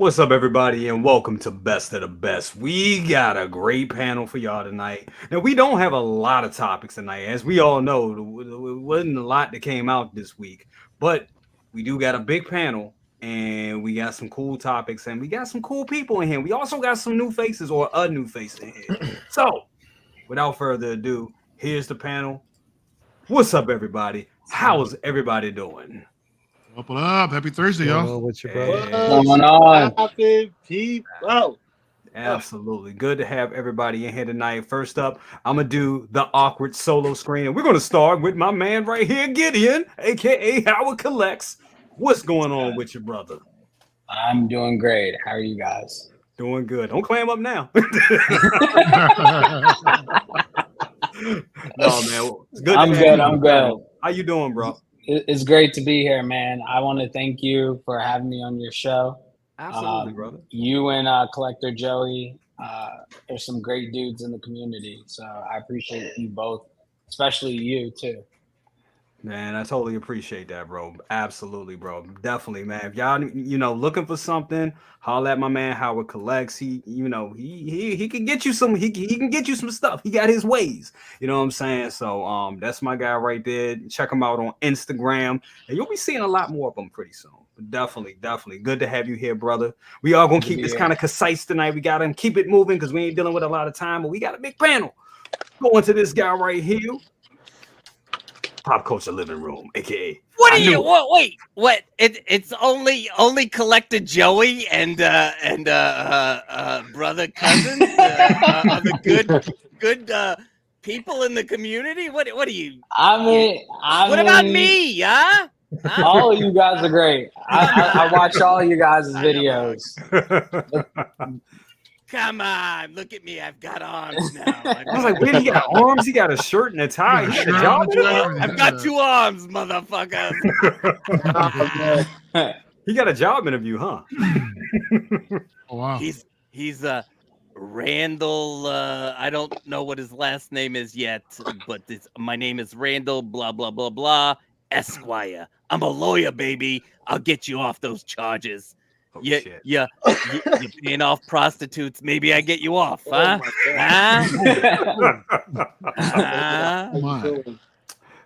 What's up, everybody, and welcome to Best of the Best. We got a great panel for y'all tonight. Now, we don't have a lot of topics tonight. As we all know, it wasn't a lot that came out this week, but we do got a big panel, and we got some cool topics, and we got some cool people in here. We also got some new faces, or a new face in here. So, without further ado, here's the panel. What's up, everybody? How's everybody doing? What up? Happy Thursday, y'all. What's your brother? What's going on? People? Absolutely. Good to have everybody in here tonight. First up, I'm going to do the awkward solo screen. And we're going to start with my man right here, Gideon, AKA Howard Collects. What's going on with your brother? I'm doing great. How are you guys? Doing good. Don't clam up now. No, man. It's good. I'm good. How you doing, bro? It's great to be here, man. I want to thank you for having me on your show. Absolutely, brother. You and Collector Joey, there's some great dudes in the community. So I appreciate you both, especially you too. Man, I totally appreciate that, bro. Absolutely, bro. Definitely, man. If y'all, looking for something, holler at my man Howard Collects. He can get you some. He can get you some stuff. He got his ways. You know what I'm saying? So, that's my guy right there. Check him out on Instagram, and you'll be seeing a lot more of them pretty soon. But definitely, good to have you here, brother. We are gonna keep this kind of concise tonight. We gotta keep it moving because we ain't dealing with a lot of time, but we got a big panel. Going to this guy right here. Pop Culture Living Room, aka. What are you? Wait, what? It's only Collector Joey and brother cousins are the good people in the community. What are you? What about me? Huh? All of you guys are great. I watch all you guys' videos. Come on, look at me. I've got arms now. I was like, wait, he got arms? He got a shirt and a tie. He got a job. I've got 2 arms, motherfucker. He got a job interview, huh? Oh, wow. He's Randall. I don't know what his last name is yet, but my name is Randall. Blah blah blah blah. Esquire. I'm a lawyer, baby. I'll get you off those charges. Oh, you're paying off prostitutes. Maybe I get you off, huh?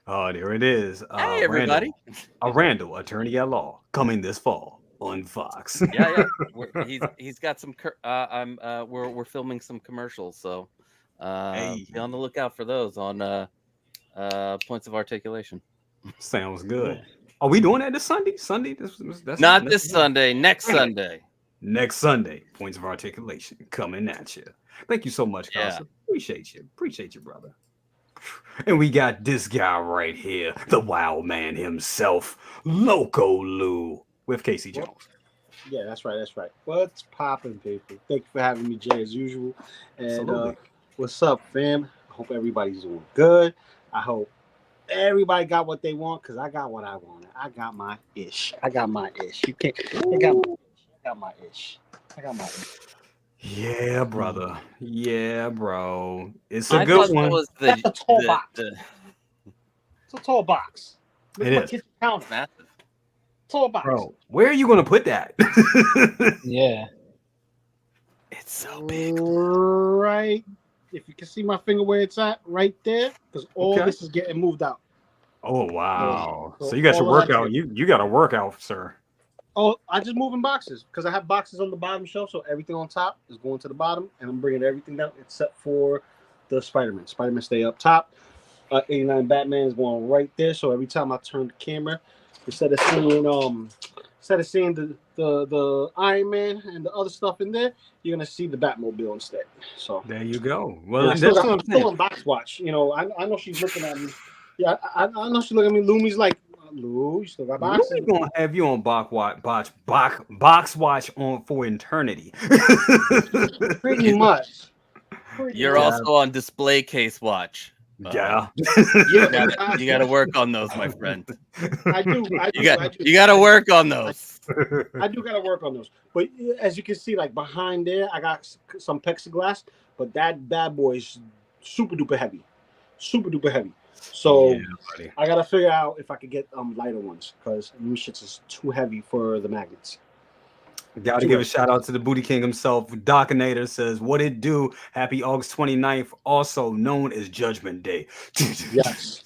Oh, there it is. Hey, everybody. Randall, attorney at law, coming this fall on Fox. Yeah. He's got some. We're filming some commercials, so be on the lookout for those on Points of Articulation. Sounds good. Are we doing that this Sunday? That's not this Sunday. Next Sunday. Next Sunday. Points of Articulation coming at you. Thank you so much, Casa. Appreciate you, brother. And we got this guy right here, the wild man himself, Loco Lu, with Casey Jones. Yeah, that's right. What's poppin', people? Thank you for having me, Jay, as usual. And what's up, fam? I hope everybody's doing good. I hope everybody got what they want, because I got what I wanted. I got my ish. You can't. I got my ish. Yeah, brother. Yeah, bro. It's a good one. That's a tall box. It's a tall box. It is. Massive. Tall box. Bro, where are you going to put that? Yeah. It's so big. Right. If you can see my finger where it's at, right there, because all this is getting moved out. Oh, wow. So you got your workout. You got a workout, sir. Oh, I just move in boxes because I have boxes on the bottom shelf, so everything on top is going to the bottom, and I'm bringing everything down except for the Spider-Man. Spider-Man stay up top. 89 Batman is going right there, so every time I turn the camera, instead of seeing the Iron Man and the other stuff in there, you're gonna see the Batmobile instead. So there you go. Well, I'm still on box watch. You know, I know she's looking at me. Yeah, I know she's looking at me. Lumi's like, Lou, you still got boxes? Lumi's gonna have you on box watch on for eternity. Pretty much. You're also on display case watch. Yeah. You got to work on those, my friend. I do. You got to work on those. I do got to work on those. But as you can see, like behind there, I got some plexiglass, but that bad boy is super duper heavy. So I got to figure out if I could get lighter ones because these shits is too heavy for the magnets. Gotta give a shout out to the Booty King himself. Docinator says, "What it do? Happy August 29th, also known as Judgment Day." Yes.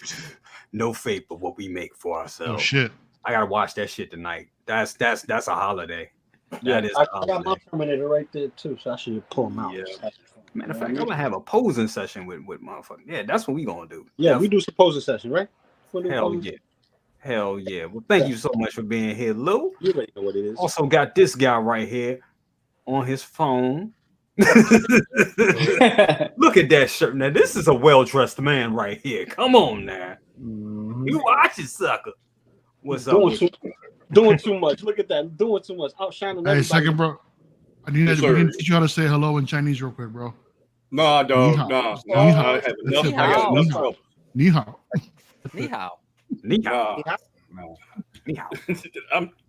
No fate but what we make for ourselves. Oh shit. I gotta watch that shit tonight. That's a holiday. Yeah, That is I a got my holiday. Terminator right there too, so I should pull him out. Yeah. Just have fun. Matter of You know fact, I'm what I gonna have a posing session with motherfuckers. Yeah, that's what we gonna do. mean? Yeah, we do some posing session, right? We'll do Hell posing yeah. Hell yeah. Well, thank you so much for being here, Lou. You already know what it is. Also got this guy right here on his phone. Look at that shirt. Now, this is a well-dressed man right here. Come on now. You watch it, sucker. What's up? Doing too much. Look at that. Doing too much. Outshining Hey, everybody. second, bro. I need Yes, to sir. teach you how to say hello in Chinese real quick, bro. Nah, dog. Ni hao. Nah. Ni hao. I have enough. That's it, I got bro. enough Ni hao. trouble. Ni hao. Ni hao. Ni hao. Nah. Ni hao.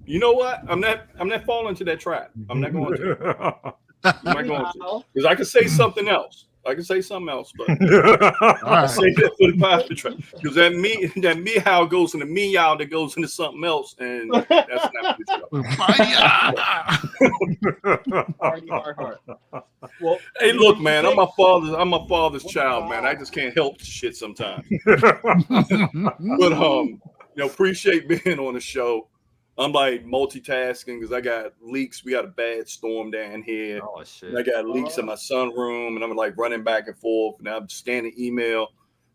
You know what? I'm not falling into that trap. I'm not going to. I'm not going to. Because I could say something else. I can say something else, but All I right. say that for the past trap. Because that me how goes into me y'all that goes into something else, and that's not good stuff. Heart. Well, Hey, look, man, I'm my father's child, man. I just can't help shit sometimes. But appreciate being on the show. I'm like multitasking because I got leaks. We got a bad storm down here. Oh shit. And I got leaks in my sunroom, and I'm like running back and forth. And I'm scanning email.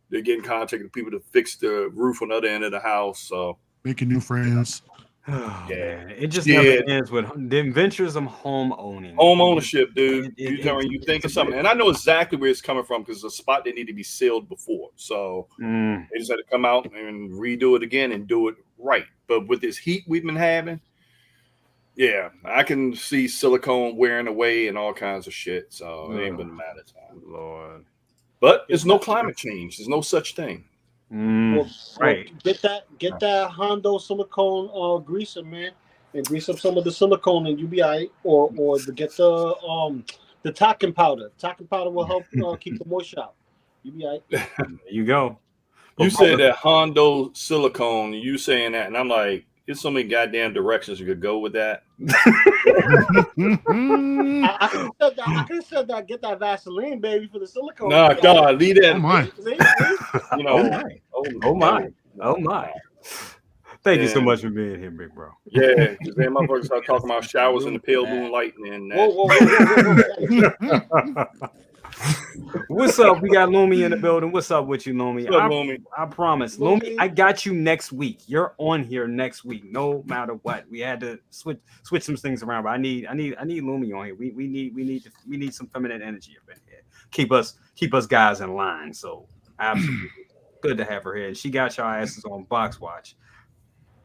They're getting contact with people to fix the roof on the other end of the house. So Making new friends. Oh, Yeah. man. It just Yeah. never ends with the adventures of home owning. home ownership, dude. It- You think of something, and I know exactly where it's coming from because it's a spot that needed to be sealed before. So Mm, they just had to come out and redo it again and do it right. But with this heat we've been having, yeah, I can see silicone wearing away and all kinds of shit. So it ain't been a matter of time. Lord. But there's no climate change. There's no such thing. Mm, right. Get that Hondo silicone greaser, man, and grease up some of the silicone, and you be all right. Or get the talcum powder. Talcum powder will help keep the moisture out. You be all right. There you go. You said that Hondo silicone. You saying that, and I'm like, there's so many goddamn directions you could go with that. I could have said that. Get that Vaseline, baby, for the silicone. Nah, God, leave that. Oh my. You know, Oh my. Oh my. Thank you so Yeah. much for being here, big bro. Yeah, because then motherfuckers start talking about showers in the pale moonlight and that. Whoa. What's up? We got Lumi in the building. What's up with you, Lumi? What's up, Lumi? I promise. Lumi, I got you next week. You're on here next week, no matter what. We had to switch some things around, but I need Lumi on here. We need some feminine energy up in here. Keep us guys in line. So absolutely good to have her here. And she got your asses on box watch.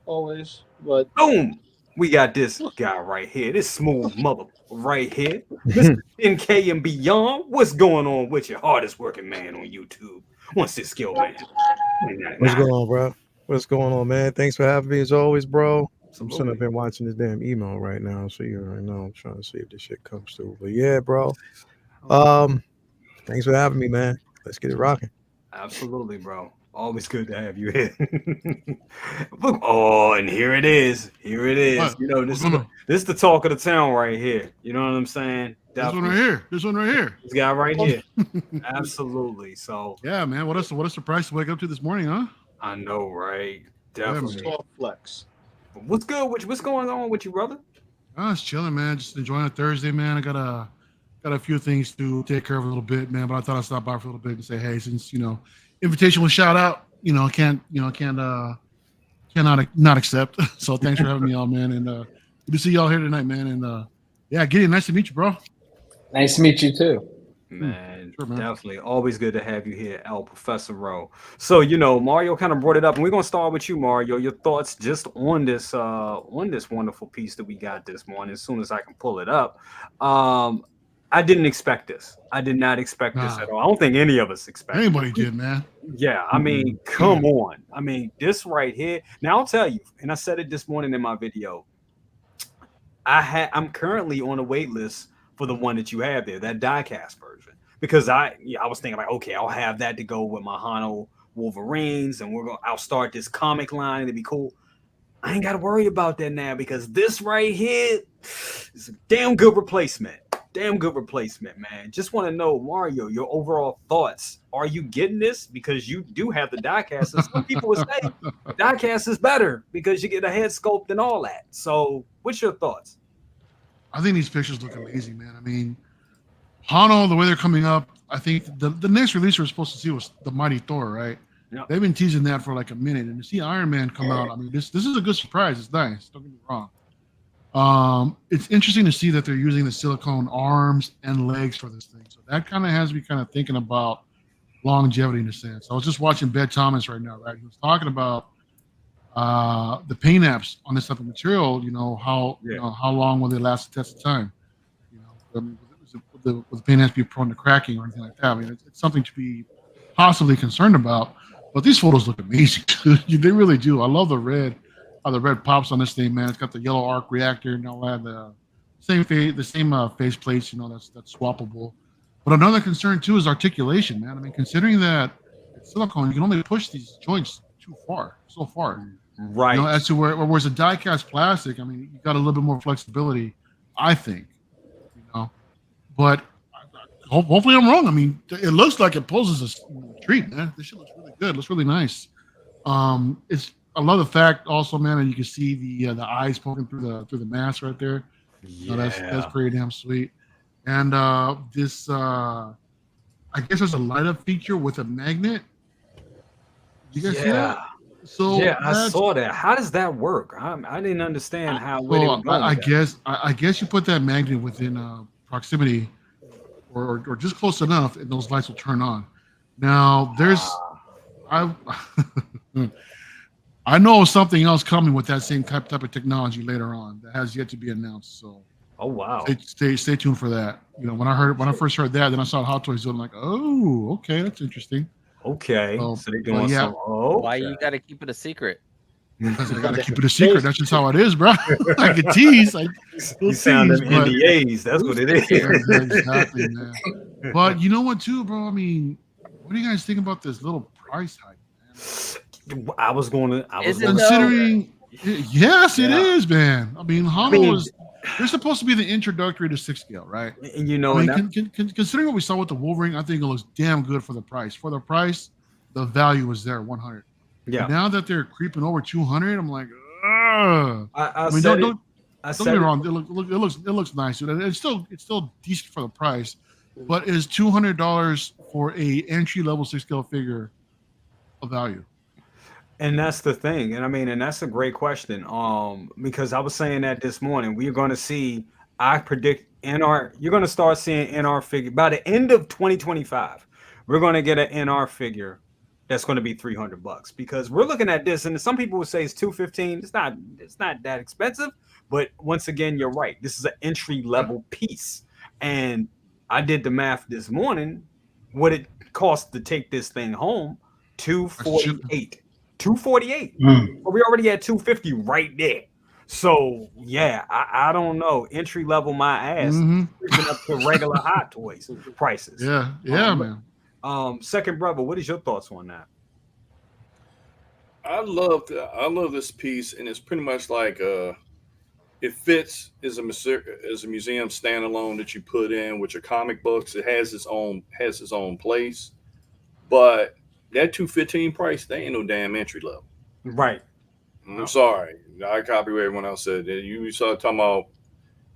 Always, but Boom. We got this guy right here, this smooth mother right here, Mr. NK and beyond. What's going on with your hardest working man on YouTube? OneSixthScaleMan. What's going on, bro? What's going on, man? Thanks for having me as always, bro. I'm sitting up here watching this damn email right now, so you already know I'm trying to see if this shit comes through. But yeah, bro. Thanks for having me, man. Let's get it rocking. Absolutely, bro. Always good to have you here. Oh, and here it is. Here it is. What? You know, this What's going on? is the talk of the town right here. You know what I'm saying? This one right here. This one right here. This guy right here. Absolutely. So Yeah, man. What a surprise to wake up to this morning, huh? I know, right? Definitely. soft flex. What's good? What's going on with you, brother? I was chilling, man. Just enjoying a Thursday, man. I got a few things to take care of a little bit, man. But I thought I'd stop by for a little bit and say, hey, since invitation was shout out, can't not accept. So thanks for having me on, man. And good to see y'all here tonight, man. And yeah, Gideon, nice to meet you, bro. Nice to meet you too. Man, Sure, man. definitely. Always good to have you here, El Professoro. So, Mario kind of brought it up, and we're gonna start with you, Mario. Your thoughts just on this wonderful piece that we got this morning, as soon as I can pull it up. I didn't expect this. I did not expect this at all. I don't think any of us expected it. Anybody did, man. Yeah, I mean, come on. I mean, this right here. Now I'll tell you, and I said it this morning in my video. I'm currently on a wait list for the one that you have there, that diecast version, because I was thinking like, okay, I'll have that to go with my Hono Wolverines, and I'll start this comic line. It'd be cool. I ain't got to worry about that now because this right here is a damn good replacement. Damn good replacement, man. Just want to know, Mario, your overall thoughts. Are you getting this because you do have the diecast? And some people would say diecast is better because you get a head sculpt and all that. So, what's your thoughts? I think these pictures look amazing, man. I mean, Hono, the way they're coming up, I think the next release we're supposed to see was the Mighty Thor, right? Yep. They've been teasing that for like a minute, and to see Iron Man come out, I mean, this is a good surprise. It's nice. Don't get me wrong. It's interesting to see that they're using the silicone arms and legs for this thing. So that kind of has me kind of thinking about longevity in a sense. I was just watching Ben Thomas right now, right? He was talking about the paint apps on this type of material. You know how long will they last the test of time? You know, I mean, will the paint apps be prone to cracking or anything like that? I mean, it's something to be possibly concerned about. But these photos look amazing. They really do. I love the red. How the red pops on this thing, man. It's got the yellow arc reactor and all that. The same face plates, you know, that's swappable. But another concern too is articulation, man. I mean, considering that it's silicone, you can only push these joints so far. Right. You know, as to whereas a die-cast plastic, I mean, you got a little bit more flexibility, I think. You know, but hopefully I'm wrong. I mean, it looks like it poses a treat, man. This shit looks really good. It looks really nice. I love the fact also, man, that you can see the eyes poking through the mask right there. Yeah, that's pretty damn sweet. And this, I guess there's a light up feature with a magnet. You guys see that? So yeah, I saw that. How does that work? I didn't understand how. Well, I guess you put that magnet within proximity, or just close enough, and those lights will turn on. Now there's, I know something else coming with that same type of technology later on that has yet to be announced. So, oh wow, stay tuned for that. You know, when I first heard that, then I saw Hot Toys doing. I'm like, oh, okay, that's interesting. Okay, so they're doing Why you got to keep it a secret? Because I got to keep it a secret. That's just how it is, bro. I can tease. You sound them NDAs. That's what it is. Yeah, exactly, man. But you know what, too, bro? I mean, what do you guys think about this little price hike, man? I was considering. Yes, it is, man. I mean, Hono they're supposed to be the introductory to 6 scale, right? And you know, I mean, considering what we saw with the Wolverine, I think it looks damn good for the price. For the price, the value was there, 100. Yeah. But now that they're creeping over 200, I'm like, ugh. I mean, don't get me wrong. It looks nice. It's still decent for the price, but is $200 for a entry level 6 scale figure of value? And that's the thing. And I mean, and that's a great question. Because I was saying that this morning, we're going to see, I predict you're going to start seeing NR figure by the end of 2025. We're going to get an NR figure that's going to be $300 because we're looking at this, and some people would say it's $215. It's not that expensive, but once again, you're right. This is an entry level piece, and I did the math this morning. What it costs to take this thing home, $248. But we already had $250 right there. So yeah, I don't know. Entry level, my ass, up to regular Hot Toys prices. Yeah, man. Second brother, what is your thoughts on that? I love this piece, and it's pretty much like it fits as a museum standalone that you put in with your comic books. It has its own place, but that $215 price, they ain't no damn entry level. Right. I'm sorry. I copy what everyone else said. You start talking about,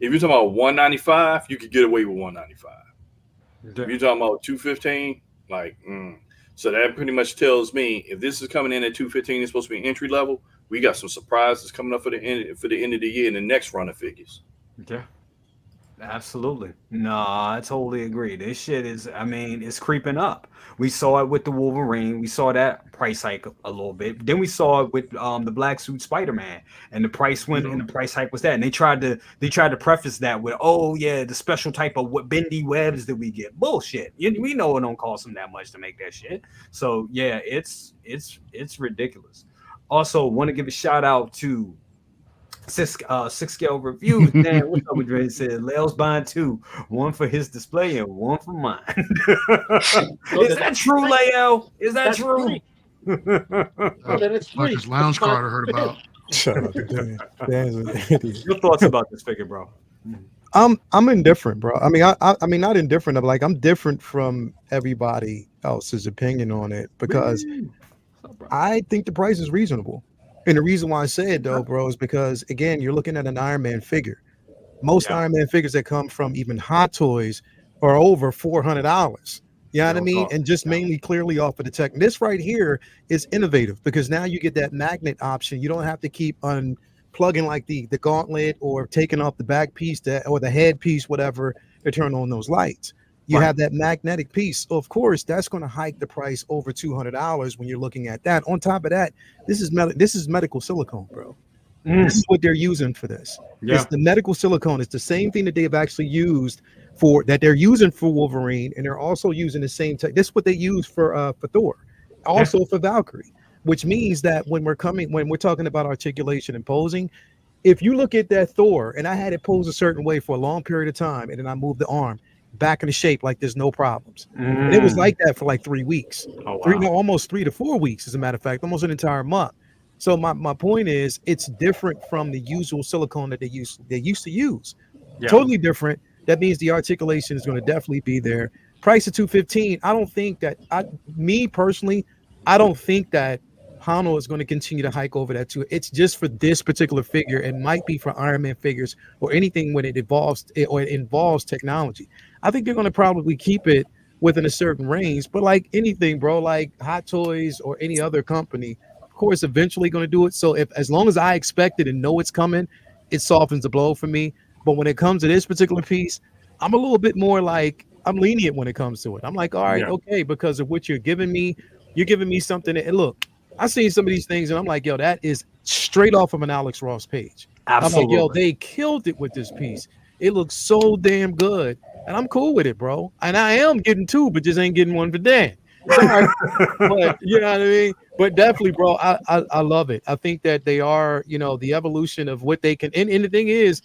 if you're talking about $195, you could get away with $195. If you're talking about $215, so that pretty much tells me if this is coming in at $215, it's supposed to be entry level. We got some surprises coming up for the end of the year in the next run of figures. Yeah. Absolutely. No, I totally agree. This shit is, I mean, it's creeping up. We saw it with the Wolverine. We saw that price hike a little bit. Then we saw it with the black suit Spider-Man, and the price went and the price hike was that. And they tried to preface that with, oh yeah, the special type of bendy webs that we get. Bullshit. We know it don't cost them that much to make that shit. So yeah, it's ridiculous. Also, want to give a shout out to Six Scale Reviews. Damn, what's up with Dre? Said Leo's buying 2, one for his display and one for mine. Is that true, Leo? Is that true? That's Lounge card I heard about. Shut up, Dan. Dan's an idiot. Your thoughts about this figure, bro? I'm indifferent, bro. I mean, I mean, not indifferent. I'm like, I'm different from everybody else's opinion on it because I think the price is reasonable. And the reason why I say it though, bro, is because again, you're looking at an Iron Man figure. Most Iron Man figures that come from even Hot Toys are over $400. You know what I mean? And just mainly clearly off of the tech. And this right here is innovative because now you get that magnet option. You don't have to keep unplugging like the gauntlet or taking off the back piece or the head piece, whatever, to turn on those lights. You have that magnetic piece. So of course, that's going to hike the price over $200 when you're looking at that. On top of that, this is medical silicone, bro. This is what they're using for this. It's the medical silicone. It's the same thing that they've actually used they're using for Wolverine, and they're also using the same tech. This is what they use for Thor, also for Valkyrie, which means that when we're talking about articulation and posing, if you look at that Thor, and I had it pose a certain way for a long period of time, and then I moved the arm back into shape like there's no problems. And it was like that for like 3 weeks. Almost 3 to 4 weeks, as a matter of fact, almost an entire month. So my point is, it's different from the usual silicone that they used to use. Totally different. That means the articulation is going to definitely be there. Price of $215. I don't think that me personally, I don't think that Hono is going to continue to hike over that too. It's just for this particular figure. It might be for Iron Man figures or anything when it involves technology. I think they're going to probably keep it within a certain range. But like anything, bro, like Hot Toys or any other company, of course, eventually going to do it. So as long as I expect it and know it's coming, it softens the blow for me. But when it comes to this particular piece, I'm a little bit more like, I'm lenient when it comes to it. I'm like, all right, okay, because of what you're giving me something. And look, I seen some of these things and I'm like, yo, that is straight off of an Alex Ross page. Absolutely. I'm like, yo, they killed it with this piece. It looks so damn good. And I'm cool with it, bro. And I am getting two, but just ain't getting one for Dan. Sorry. But you know what I mean? But definitely, bro, I love it. I think that they are, the evolution of what they can. And the thing is,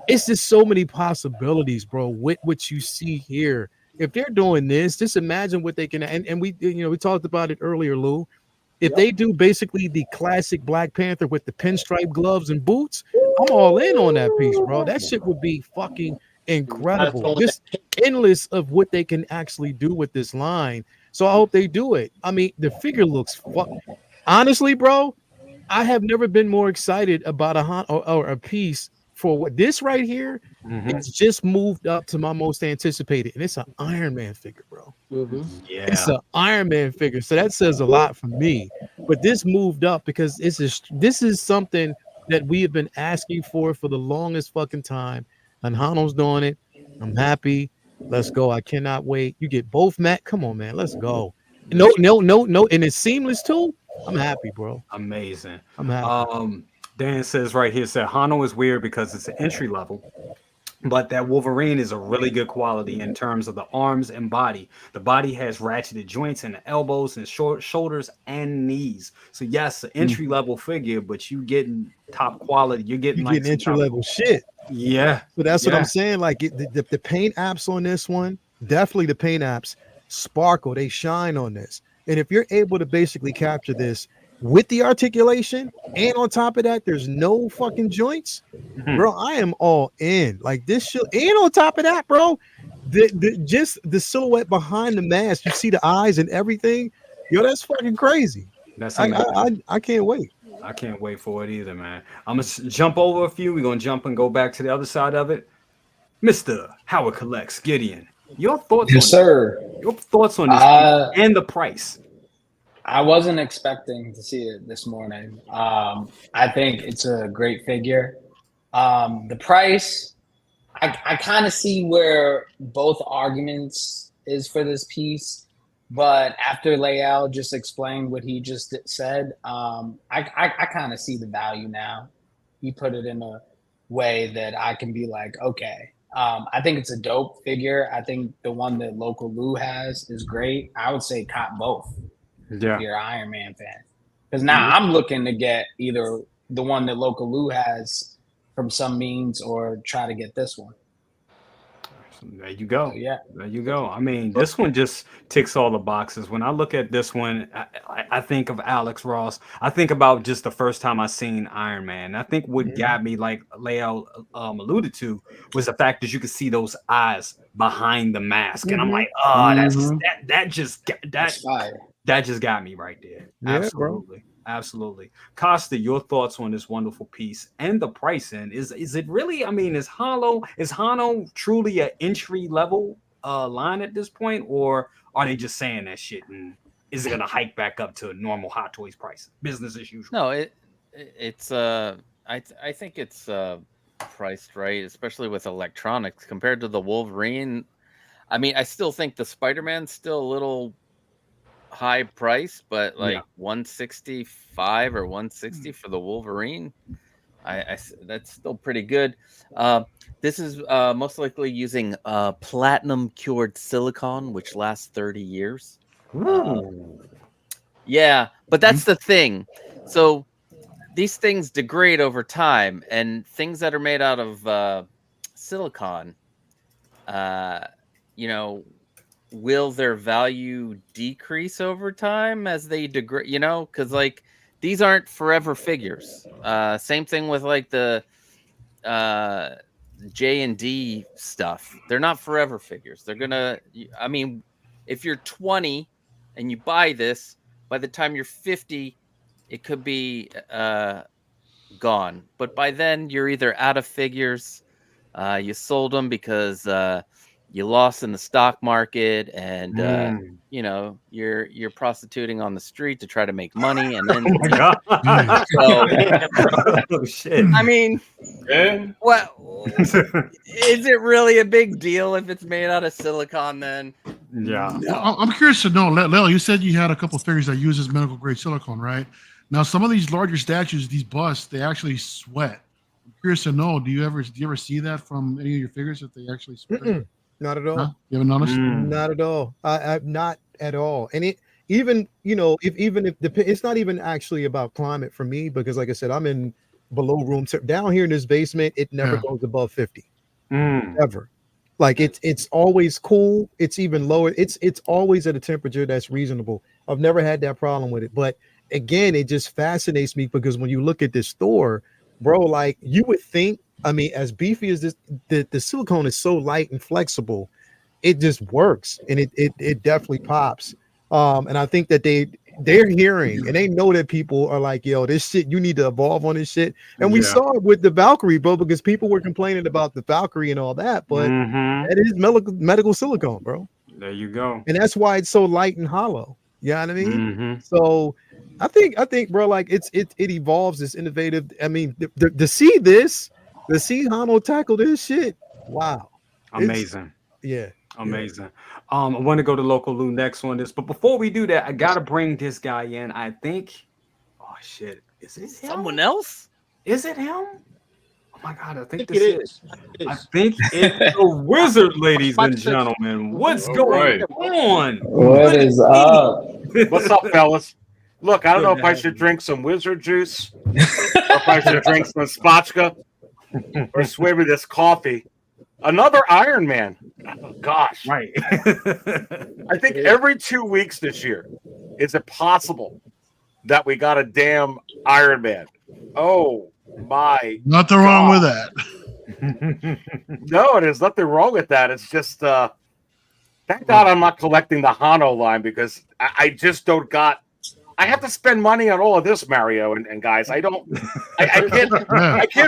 it's just so many possibilities, bro, with what you see here. If they're doing this, just imagine what they can. And we, we talked about it earlier, Lou. If they do basically the classic Black Panther with the pinstripe gloves and boots, I'm all in on that piece, bro. That shit would be fucking incredible. Just endless of what they can actually do with this line. So I hope they do it. I mean, the figure looks honestly, bro. I have never been more excited about a piece for what this right here. It's just moved up to my most anticipated, and it's an Iron Man figure, bro. It's an Iron Man figure, so that says a lot for me. But this moved up because this is something that we have been asking for the longest fucking time, and Hano's doing it. I'm happy. Let's go. I cannot wait. You get both, Matt. Come on, man. Let's go. No, and it's seamless too. I'm happy, bro. Amazing. I'm happy. Dan says right here, Hono is weird because it's an entry level, but that Wolverine is a really good quality in terms of the arms and body. The body has ratcheted joints in the elbows and shoulders and knees. So yes, an entry level figure, but you getting top quality. You're getting entry level shit. Yeah. So that's what I'm saying. Like the paint apps on this one, definitely the paint apps sparkle. They shine on this. And if you're able to basically capture this with the articulation, and on top of that, there's no fucking joints, bro. I am all in. Like this shit, and on top of that, bro, just the silhouette behind the mask, you see the eyes and everything. Yo, that's fucking crazy. I can't wait. I can't wait for it either, man. I'm gonna jump over a few. We're gonna jump and go back to the other side of it. Mr. Howard Collects Gideon, your thoughts? Yes, sir. Your thoughts on this and the price? I wasn't expecting to see it this morning. I think it's a great figure. The price, I kind of see where both arguments is for this piece, but after Lael just explained what he just said, I kind of see the value now. He put it in a way that I can be like, okay. I think it's a dope figure. I think the one that Loco Lu has is great. I would say cop both. Yeah, if you're an Iron Man fan, because now I'm looking to get either the one that Loco Lu has from some means or try to get this one. There you go. Yeah. There you go. I mean, this one just ticks all the boxes. When I look at this one, I think of Alex Ross. I think about just the first time I seen Iron Man. I think what got me, like Leo alluded to, was the fact that you could see those eyes behind the mask, and I'm like, oh, that just got me right there. Yeah, Absolutely. Absolutely. Costa, your thoughts on this wonderful piece and the pricing. Is it really, I mean, is Hono truly an entry level line at this point, or are they just saying that shit and is it gonna hike back up to normal Hot Toys price? Business as usual. No, it's I think it's priced right, especially with electronics compared to the Wolverine. I mean, I still think the Spider-Man's still a little high price, but like 165 or 160 for the Wolverine, I that's still pretty good. This is most likely using platinum cured silicone, which lasts 30 years. Yeah, but that's the thing. So these things degrade over time, and things that are made out of silicone, you know, will their value decrease over time as they degrade? You know, because like these aren't forever figures. Same thing with like the J&D stuff. They're not forever figures. They're gonna. I mean, if you're 20 and you buy this, by the time you're 50, it could be gone. But by then, you're either out of figures, you sold them because you lost in the stock market, and you know you're prostituting on the street to try to make money, and then oh shit. I mean, what is it really a big deal if it's made out of silicone? Then I'm curious to know, Leo, you said you had a couple figures that uses medical grade silicone, right? Now, some of these larger statues, these busts, they actually sweat. I'm curious to know, do you ever see that from any of your figures that they actually sweat? Not at all. Huh? You haven't noticed? Not at all. I've not at all. And it even, you know, if it's not even actually about climate for me, because like I said, I'm in below room down here in this basement. It never goes above 50 ever. Like it's always cool. It's even lower. It's always at a temperature that's reasonable. I've never had that problem with it. But again, it just fascinates me because when you look at this store, bro, like you would think, I mean, as beefy as this, the silicone is so light and flexible, it just works, and it definitely pops. And I think that they're hearing and they know that people are like, yo, this shit, you need to evolve on this shit. And we saw it with the Valkyrie, bro, because people were complaining about the Valkyrie and all that, but that is medical silicone, bro. There you go. And that's why it's so light and hollow. You know what I mean? So I think, bro, like it evolves, it's innovative. I mean, to see this. To see Hono tackle this shit, wow, amazing. Amazing. I want to go to Loco Lu next on this, but before we do that, I gotta bring this guy in. I think, oh shit, is it someone else? Is it him? Oh my god, I think this is. I think it's the Wizard, ladies and gentlemen. What's going on? What is up? What's up, fellas? Look, I don't know if I should drink some Wizard juice, or if I should drink some Spotchka, or swim with this coffee. Another Iron Man. Oh, gosh. Right. I think every 2 weeks this year, is it possible that we got a damn Iron Man? Oh, my. Nothing wrong with that. No, there's nothing wrong with that. It's just, thank God I'm not collecting the Hono line, because I just don't got. I have to spend money on all of this, Mario and guys. I can't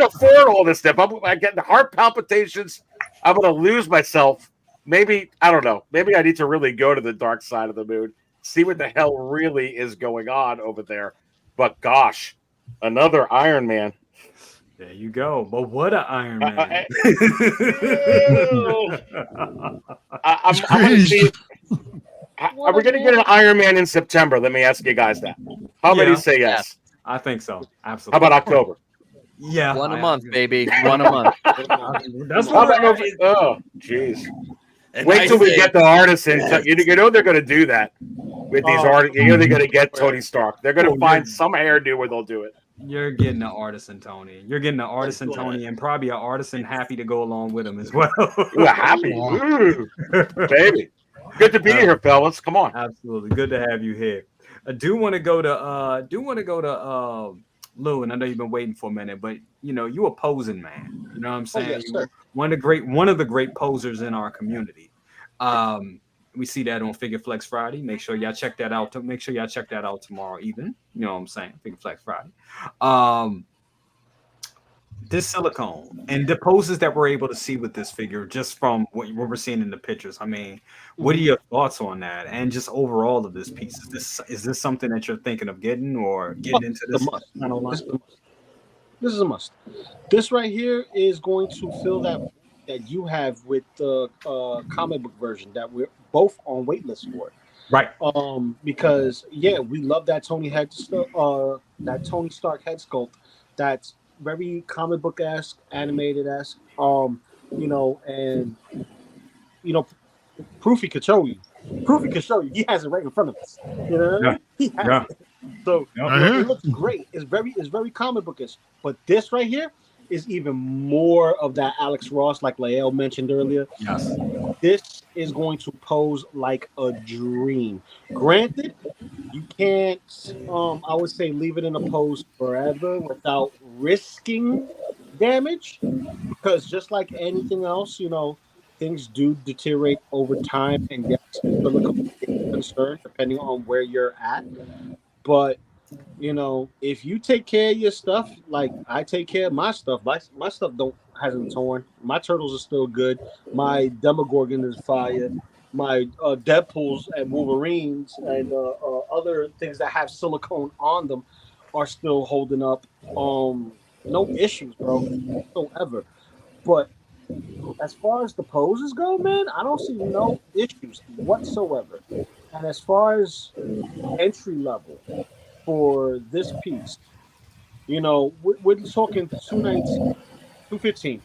afford all this stuff. I get the heart palpitations. I'm gonna lose myself. Maybe I don't know. Maybe I need to really go to the dark side of the moon, see what the hell really is going on over there. But gosh, another Iron Man. There you go. But what an Iron Man! I'm gonna see. Are we going to get an Iron Man in September? Let me ask you guys that. How many say yes? I think so. Absolutely. How about October? Yeah. One a month, baby. One a month. That's what oh, jeez. Wait till we get the artists in. You know they're going to do that with these artists. You know they're going to get Tony Stark. They're going to find some hairdo where they'll do it. You're getting an artisan Tony. You're getting an artisan Tony, and probably an artisan happy to go along with him as well. We're happy. Ooh, baby. Good to be here, fellas. Come on. Absolutely, good to have you here. I do want to go to Lou, and I know you've been waiting for a minute, but you know you a posing man. You know what I'm saying? yes, sir. One of the great posers in our community. We see that on Figure Flex Friday. Make sure y'all check that out. Make sure y'all check that out tomorrow evening. You know what I'm saying? Figure Flex Friday. This silicone and the poses that we're able to see with this figure, just from what we're seeing in the pictures. I mean, what are your thoughts on that? And just overall of this piece, is this something that you're thinking of getting or getting into this kind of line? This is a must. This right here is going to fill that you have with the comic book version that we're both on waitlist for. Right. Because we love that Tony Stark head sculpt. That's very comic book esque, animated esque. And Proofy could show you. He has it right in front of us. You know, yeah. He has Yeah. it. So Yeah. it looks great. It's very comic bookish. But this right here is even more of that Alex Ross, like Lael mentioned earlier. Yes. This is going to pose like a dream. Granted, you can't, I would say, leave it in a pose forever without risking damage, because just like anything else, things do deteriorate over time, and yes, the look of concern depending on where you're at. But if you take care of your stuff, like I take care of my stuff, my stuff hasn't torn. My turtles are still good. My Demogorgon is fire. My Deadpools and Wolverines and other things that have silicone on them are still holding up. No issues, bro, whatsoever. But as far as the poses go, man, I don't see no issues whatsoever. And as far as entry level for this piece, we're talking 219, 215.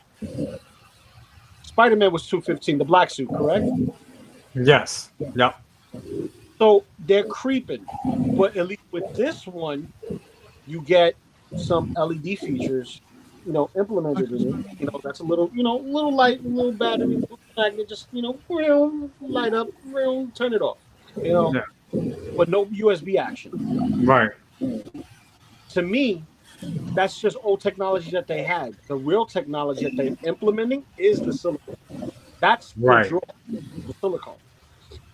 Spider-Man was 215, the black suit, correct? Yes. Yep. So they're creeping, but at least with this one, you get some LED features, implemented in it. That's a little, little light, little battery, little magnet, just light up, turn it off. But no USB action. Right. To me, that's just old technology that they had. The real technology that they're implementing is the silicone. That's right. The silicone.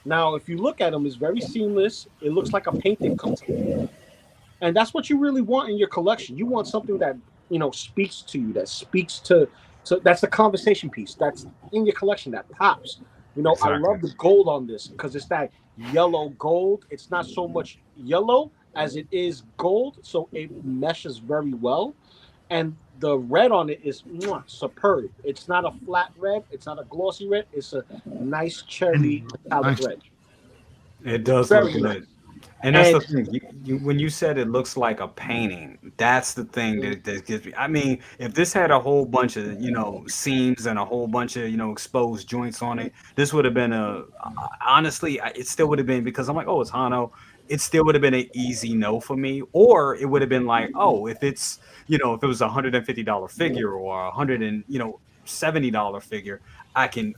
Now, if you look at them, it's very seamless. It looks like a painted coating. And that's what you really want in your collection. You want something that, speaks to you, that speaks to that's the conversation piece that's in your collection that pops. Exactly. I love the gold on this because it's that yellow gold. It's not so much yellow as it is gold, so it meshes very well. And the red on it is superb. It's not a flat red. It's not a glossy red. It's a nice cherry metallic red. It does look good. And that's the thing. When you said it looks like a painting, that's the thing that gives me. I mean, if this had a whole bunch of seams and a whole bunch of exposed joints on it, this would have been honestly, it still would have been, because I'm like, oh, it's Hono. It still would have been an easy no for me, or it would have been like, oh, if it's if it was $150 figure or $170 figure, I can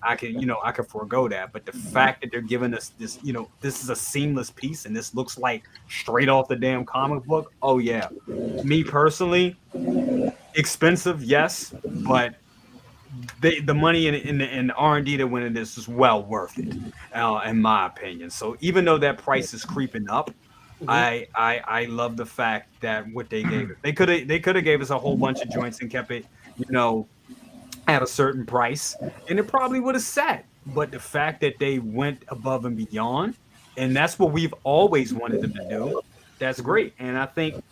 forego that. But the fact that they're giving us this, this is a seamless piece and this looks like straight off the damn comic book. Oh yeah. Me personally, expensive, yes, but the money in the R&D that went in this is well worth it, in my opinion. So even though that price is creeping up, I love the fact that what they gave us. They could have gave us a whole bunch of joints and kept it, at a certain price, and it probably would have sat. But the fact that they went above and beyond, and that's what we've always wanted them to do, that's great. And I think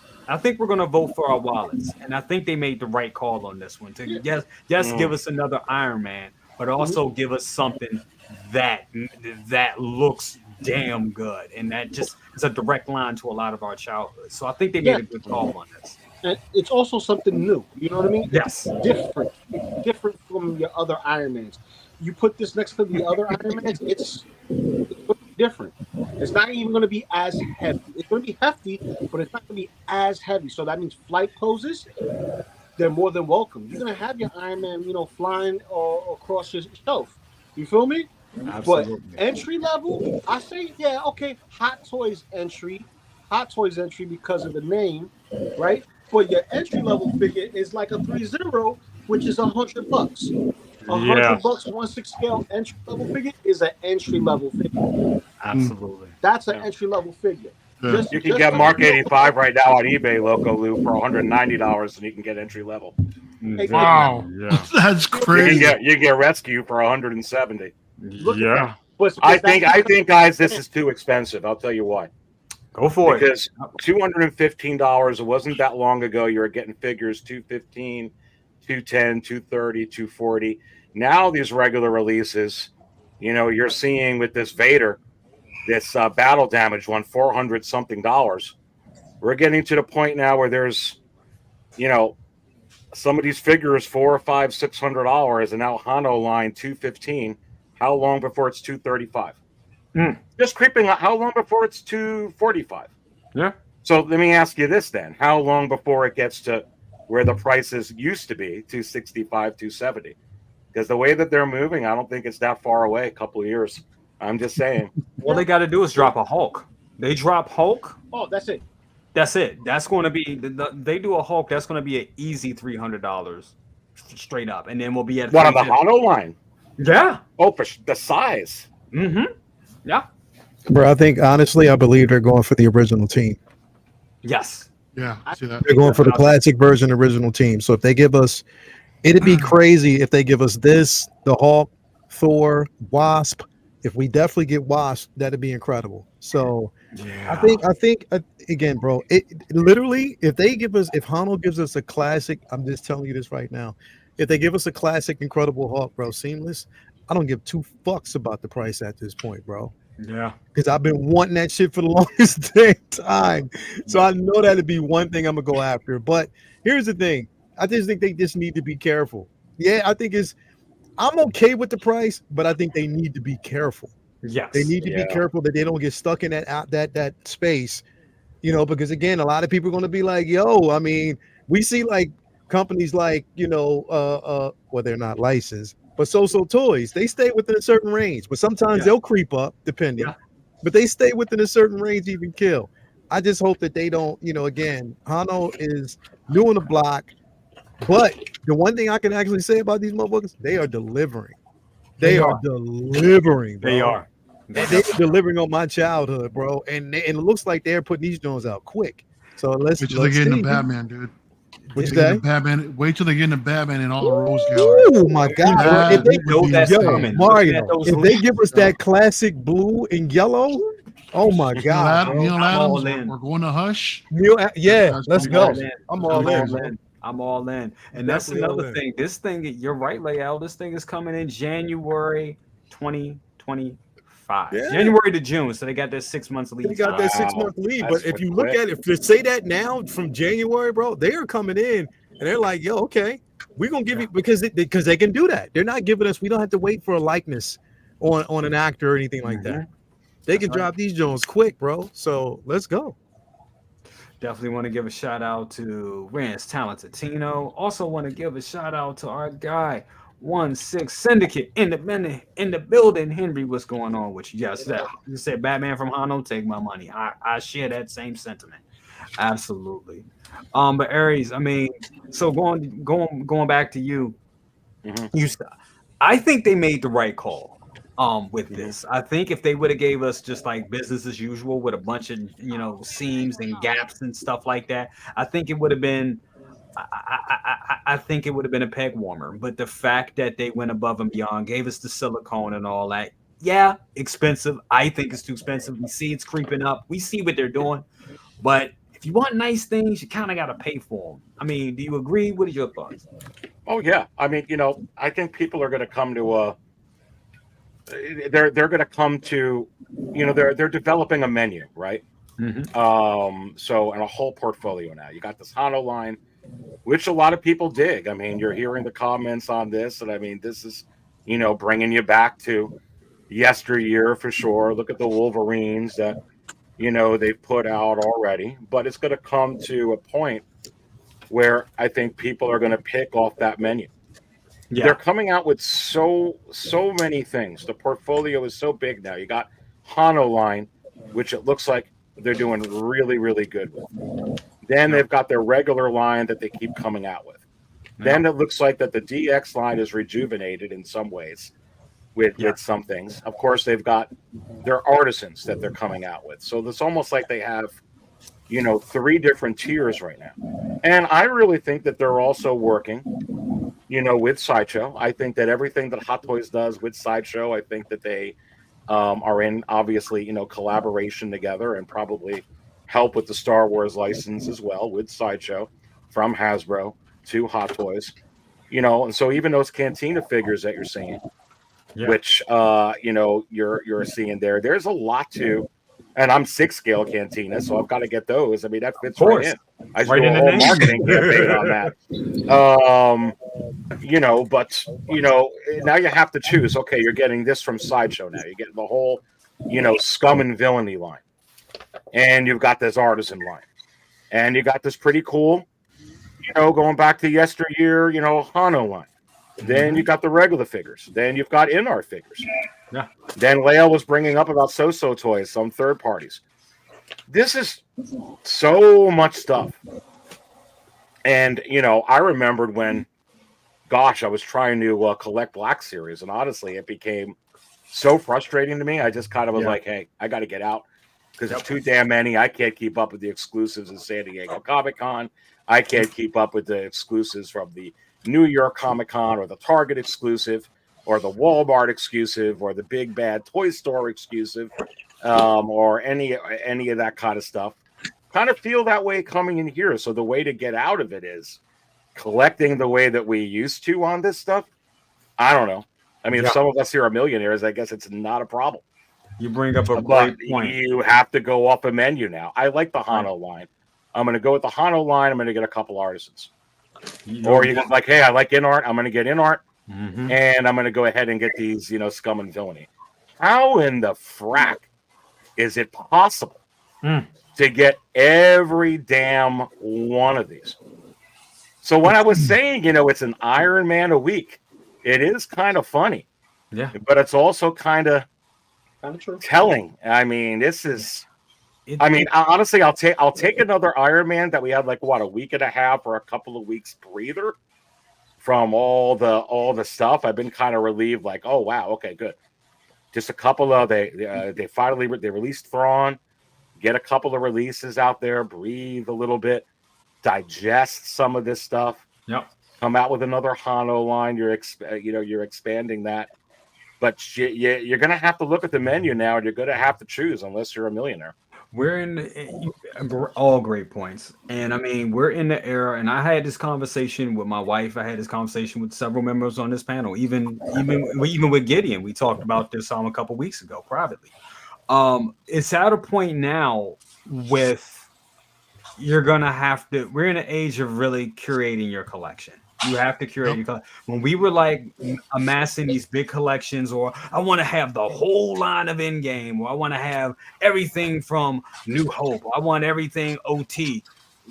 we're gonna vote for our wallets, and I think they made the right call on this one. To give us another Iron Man, but also give us something that looks damn good, and that just is a direct line to a lot of our childhood. So I think they made a good call on this. And it's also something new. You know what I mean? Yes. It's different from your other Iron Mans. You put this next to the other Iron Mans, it's different. It's not even going to be as heavy. It's going to be hefty, but it's not going to be as heavy. So that means flight poses, they're more than welcome. You're going to have your Iron Man, flying across your shelf. You feel me? Absolutely. But entry level, I say, yeah, okay, Hot Toys entry because of the name, right? But your entry level figure is like a 3-0, which is $100. $100 1/6 scale entry level figure is an entry level figure. Absolutely. That's an entry level figure. Yeah. You can get Mark 85 right now on eBay, Loco Lu, for $190, and you can get entry level. Wow, that's crazy. You can get Rescue for $170. Look at that. But I think, guys, this is too expensive. I'll tell you why. Go for it. Because $215, it wasn't that long ago. You were getting figures $215, $210, $230, $240. Now these regular releases, you're seeing with this Vader, this battle damage one, $400 something. We're getting to the point now where there's, some of these figures $400, $500, $600, and now Hono line $215. How long before it's $235? Just creeping up. How long before it's $245? Yeah. So let me ask you this then: how long before it gets to where the prices used to be, $265, $270? Because the way that they're moving, I don't think it's that far away. A couple of years. I'm just saying. All they got to do is drop a Hulk. They drop Hulk. Oh, that's it. That's it. That's going to be. They do a Hulk. That's going to be an easy $300 straight up, and then we'll be at What on the Hono line? Yeah. Oh, for the size. Mm-hmm. Yeah. Bro, I think honestly, I believe they're going for the original team. Yes. Yeah, I see that. They're going for the classic version original team. So if they give us, it'd be crazy if they give us this, the Hulk, Thor, Wasp. If we definitely get Wasp, that'd be incredible. So yeah. I think again, bro, it literally, if Hono gives us a classic, I'm just telling you this right now. If they give us a classic Incredible Hulk, bro, seamless, I don't give two fucks about the price at this point, bro. Yeah. Because I've been wanting that shit for the longest damn time. So I know that'd be one thing I'm gonna go after. But here's the thing. I just think they just need to be careful. Yeah, I'm okay with the price, but I think they need to be careful. Yes. They need to be careful that they don't get stuck in that space, because again, a lot of people are gonna be like, yo, I mean, we see like companies like, well, they're not licensed, but So Toys, they stay within a certain range, but sometimes they'll creep up depending, but they stay within a certain range, even kill. I just hope that they don't, again, Hono is new on the block, but the one thing I can actually say about these motherfuckers, they are delivering. They are delivering, bro. They are. They're delivering on my childhood, bro. And it looks like they're putting these joints out quick. So let's wait till they get in the Batman, dude. Wait till they get in the Batman and all the Rose Gallery. Oh my god! If they Mario, if they give us that classic blue and yellow, oh my god! Neil Adams, we're going to Hush. Let's go. I'm all in. I'm all in. And that's another thing. This thing, you're right, Lael. This thing is coming in January 2025. January to June. So they got that 6 months lead. They got that 6 month lead. But if you look at it, if they say that now from January, bro, they are coming in and they're like, yo, okay, we're gonna give you because they can do that. They're not giving us, we don't have to wait for a likeness on an actor or anything like that. They can drop these Jones quick, bro. So let's go. Definitely want to give a shout out to Rand's Talented Tino. Also want to give a shout out to our guy, 1/6 Syndicate in the building. Henry, what's going on with you? Yes, you said Batman from Hono, take my money. I share that same sentiment. Absolutely. But Aries, I mean, so going back to you, I think they made the right call. With this, I think if they would have gave us just like business as usual with a bunch of seams and gaps and stuff like that, I think it would have been. I think it would have been a peg warmer. But the fact that they went above and beyond, gave us the silicone and all that, expensive. I think it's too expensive. We see it's creeping up. We see what they're doing, but if you want nice things, you kind of got to pay for them. I mean, do you agree? What are your thoughts? Oh yeah, I mean, I think people are going to come to they're going to come to, they're developing a menu, right? So and a whole portfolio now. You got this Hono line, which a lot of people dig. I mean, you're hearing the comments on this, and I mean, this is, bringing you back to, yesteryear for sure. Look at the Wolverines that, they've put out already. But it's going to come to a point where I think people are going to pick off that menu. They're coming out with so many things. The portfolio is so big now. You got Hono line, which it looks like they're doing really, really good with. Then they've got their regular line that they keep coming out with. Then it looks like that the DX line is rejuvenated in some ways with some things. Of course, they've got their artisans that they're coming out with. So it's almost like they have, 3 different tiers right now. And I really think that they're also working, with Sideshow. I think that everything that Hot Toys does with Sideshow, I think that they are in, obviously, collaboration together and probably help with the Star Wars license as well with Sideshow from Hasbro to Hot Toys. And so even those Cantina figures that you're seeing, which, you're seeing there's a lot to. And I'm 6 scale Cantina, so I've got to get those. I mean, that fits right in. I should do a whole marketing campaign on that. But now you have to choose. Okay, you're getting this from Sideshow now. You're getting the whole, Scum and Villainy line. And you've got this artisan line. And you got this pretty cool, going back to yesteryear, Hono line. Then you got the regular figures. Then you've got in-art figures. Yeah. Then Leo was bringing up about So-So toys, some third parties. This is so much stuff. And, I remembered when, I was trying to collect Black Series. And honestly, it became so frustrating to me. I just kind of was like, hey, I got to get out because it's too damn many. I can't keep up with the exclusives in San Diego Comic-Con. I can't keep up with the exclusives from the New York Comic-Con or the Target exclusive or the Walmart exclusive or the Big Bad Toy Store exclusive or any of that kind of stuff. Kind of feel that way coming in here. So the way to get out of it is collecting the way that we used to on this stuff. I don't know. I mean, if some of us here are millionaires, I guess it's not a problem. You bring up a great point. You have to go off a menu now. I like the Hono line. I'm going to go with the Hono line. I'm going to get a couple artisans. Or you can like, hey, I like in-art. I'm going to get in-art. And I'm going to go ahead and get these, Scum and Villainy. How in the frack is it possible to get every damn one of these? So when I was saying, it's an Iron Man a week, it is kind of funny. Yeah. But it's also kind of true. Telling. I mean, this is... honestly, I'll take another Iron Man that we had like a week and a half or a couple of weeks breather from all the stuff. I've been kind of relieved, like, oh wow, okay, good. Just a couple of they finally released Thrawn. Get a couple of releases out there, breathe a little bit, digest some of this stuff. Yep. Come out with another Hono line. You're expanding that, but you're gonna have to look at the menu now, and you're gonna have to choose unless you're a millionaire. We're in all great points. And I mean, we're in the era, and I had this conversation with my wife. I had this conversation with several members on this panel, even with Gideon. We talked about this a couple weeks ago privately. It's at a point now with we're in an age of really curating your collection. You have to curate your collection. When we were like amassing these big collections, or I want to have the whole line of Endgame, or I want to have everything from New Hope, or I want everything OT.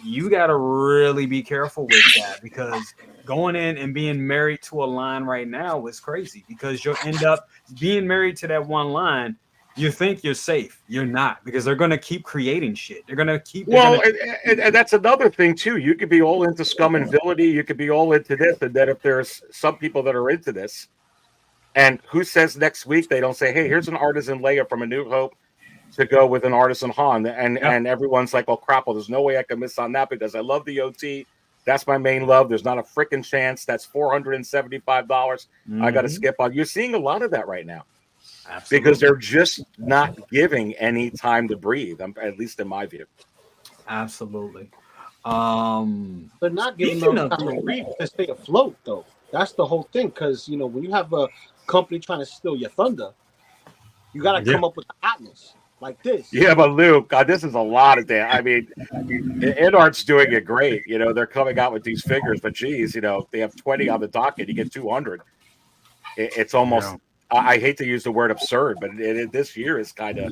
You got to really be careful with that, because going in and being married to a line right now is crazy, because you'll end up being married to that one line. You think you're safe. You're not, because they're going to keep creating shit. They're going to keep... And that's another thing, too. You could be all into Scum and Villainy. You could be all into this. And then if there's some people that are into this, and who says next week they don't say, hey, here's an artisan Leia from A New Hope to go with an artisan Han. And everyone's like, well, crap, there's no way I can miss on that because I love the OT. That's my main love. There's not a freaking chance. That's $475. I got to skip on. You're seeing a lot of that right now. Absolutely. Because they're just not giving any time to breathe, at least in my view. Absolutely. They're not giving them time to breathe to stay afloat, though. That's the whole thing, because, when you have a company trying to steal your thunder, you got to come up with the hotness like this. Yeah, but Luke, God, this is a lot of that. I mean, InArt's doing it great. They're coming out with these figures, but geez, they have 20 on the docket. You get 200. It's almost... I hate to use the word absurd, but this year is kind of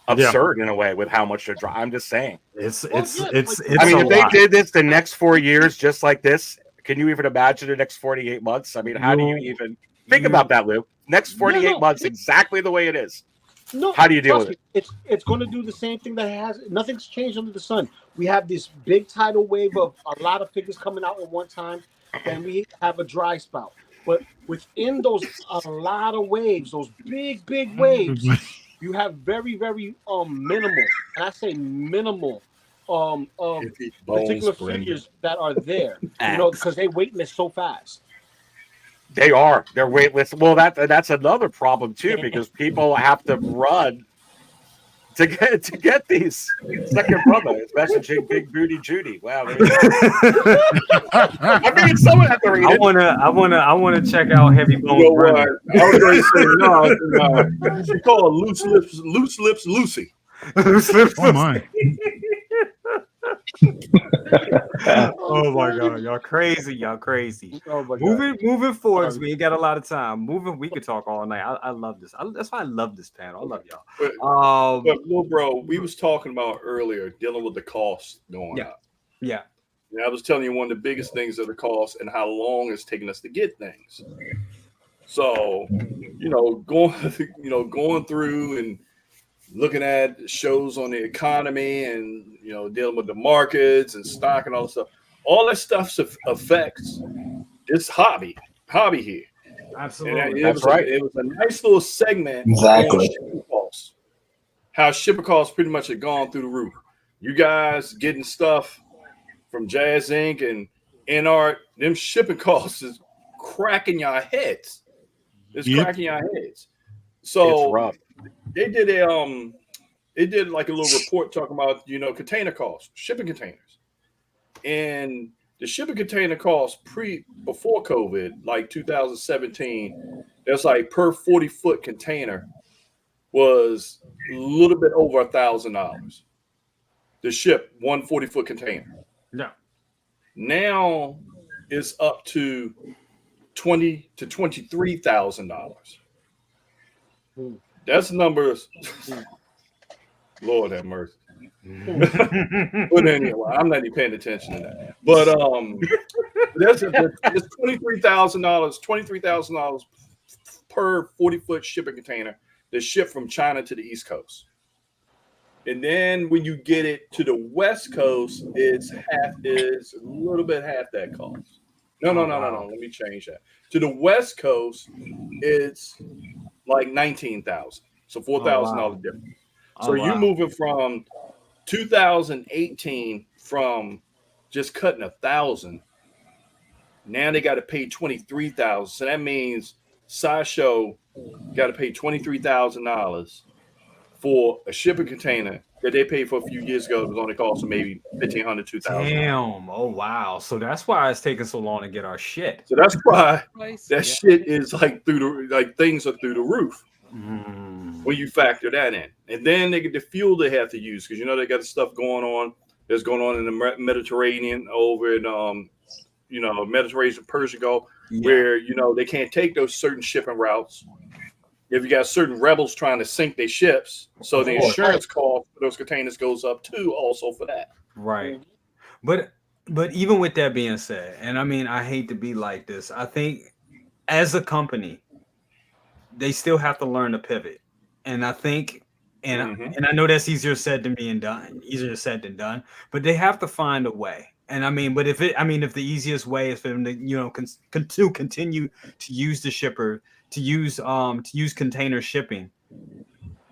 absurd in a way with how much they're dropping. I'm just saying. It's I mean, if they did this the next 4 years just like this, can you even imagine the next 48 months? I mean, how do you even think about that, Lou? Next 48 months, exactly the way it is. No, how do you deal with it? It's going to do the same thing that it has. Nothing's changed under the sun. We have this big tidal wave of a lot of figures coming out at one time, then we have a dry spout. But within those a lot of waves, those big waves, you have very minimal, and I say minimal, of particular figures that are there. You know, because they wait list so fast. They're waitlist. Well, that's another problem too, because people have to run to get these. Second brother is messaging Big Booty Judy. Wow. I mean, someone had to read it. I wanna check out Heavy Bones. You know what? I was going to say no. You should call her Loose Lips Lucy. Oh my. Oh my god, y'all crazy. Oh my god. Moving forward, we ain't got a lot of time. We could talk all night. I love this. That's why I love this panel. I love y'all. But little bro, we was talking about earlier dealing with the cost going up. Yeah. And I was telling you one of the biggest things are the cost and how long it's taking us to get things. So, going through and looking at shows on the economy and dealing with the markets and stock and all that stuff. All that stuff affects this hobby here. Absolutely. That's right. It was a nice little segment. Exactly. Shipping costs. How shipping costs pretty much have gone through the roof. You guys getting stuff from Jazz Inc. and NART, them shipping costs is cracking your heads. It's cracking your heads. So it's rough. They did like a little report talking about container costs, shipping containers, and the shipping container costs before COVID, like 2017, that's like per 40-foot container was a little bit over $1,000 to ship one 40-foot container. Yeah. Now it's up to $20,000 to $23,000. That's numbers. Lord have mercy. But anyway, I'm not even paying attention to that. But that's $23,000 per 40-foot shipping container that's shipped from China to the East Coast. And then when you get it to the West Coast, it's a little bit half that cost. No. Let me change that. To the West Coast, it's like $19,000, so $4,000 difference. So you're moving from 2018 from just cutting $1,000. Now they got to pay $23,000. So that means Sideshow got to pay $23,000 for a shipping container that they paid for a few years ago. It was only costing maybe $1,500, $2,000. Damn! Oh wow! So that's why it's taking so long to get our shit. So that's why that shit is like things are through the roof when you factor that in. And then they get the fuel they have to use because they got the stuff going on that's going on in the Mediterranean over in Mediterranean Persian Gulf where they can't take those certain shipping routes. If you got certain rebels trying to sink their ships, so the insurance cost for those containers goes up too, also for that. Right. But even with that being said, and I mean, I hate to be like this, I think as a company, they still have to learn to pivot. And I think, and I know that's easier said than done, but they have to find a way. And I mean, but if the easiest way is for them to, to continue to use the shipper, to use container shipping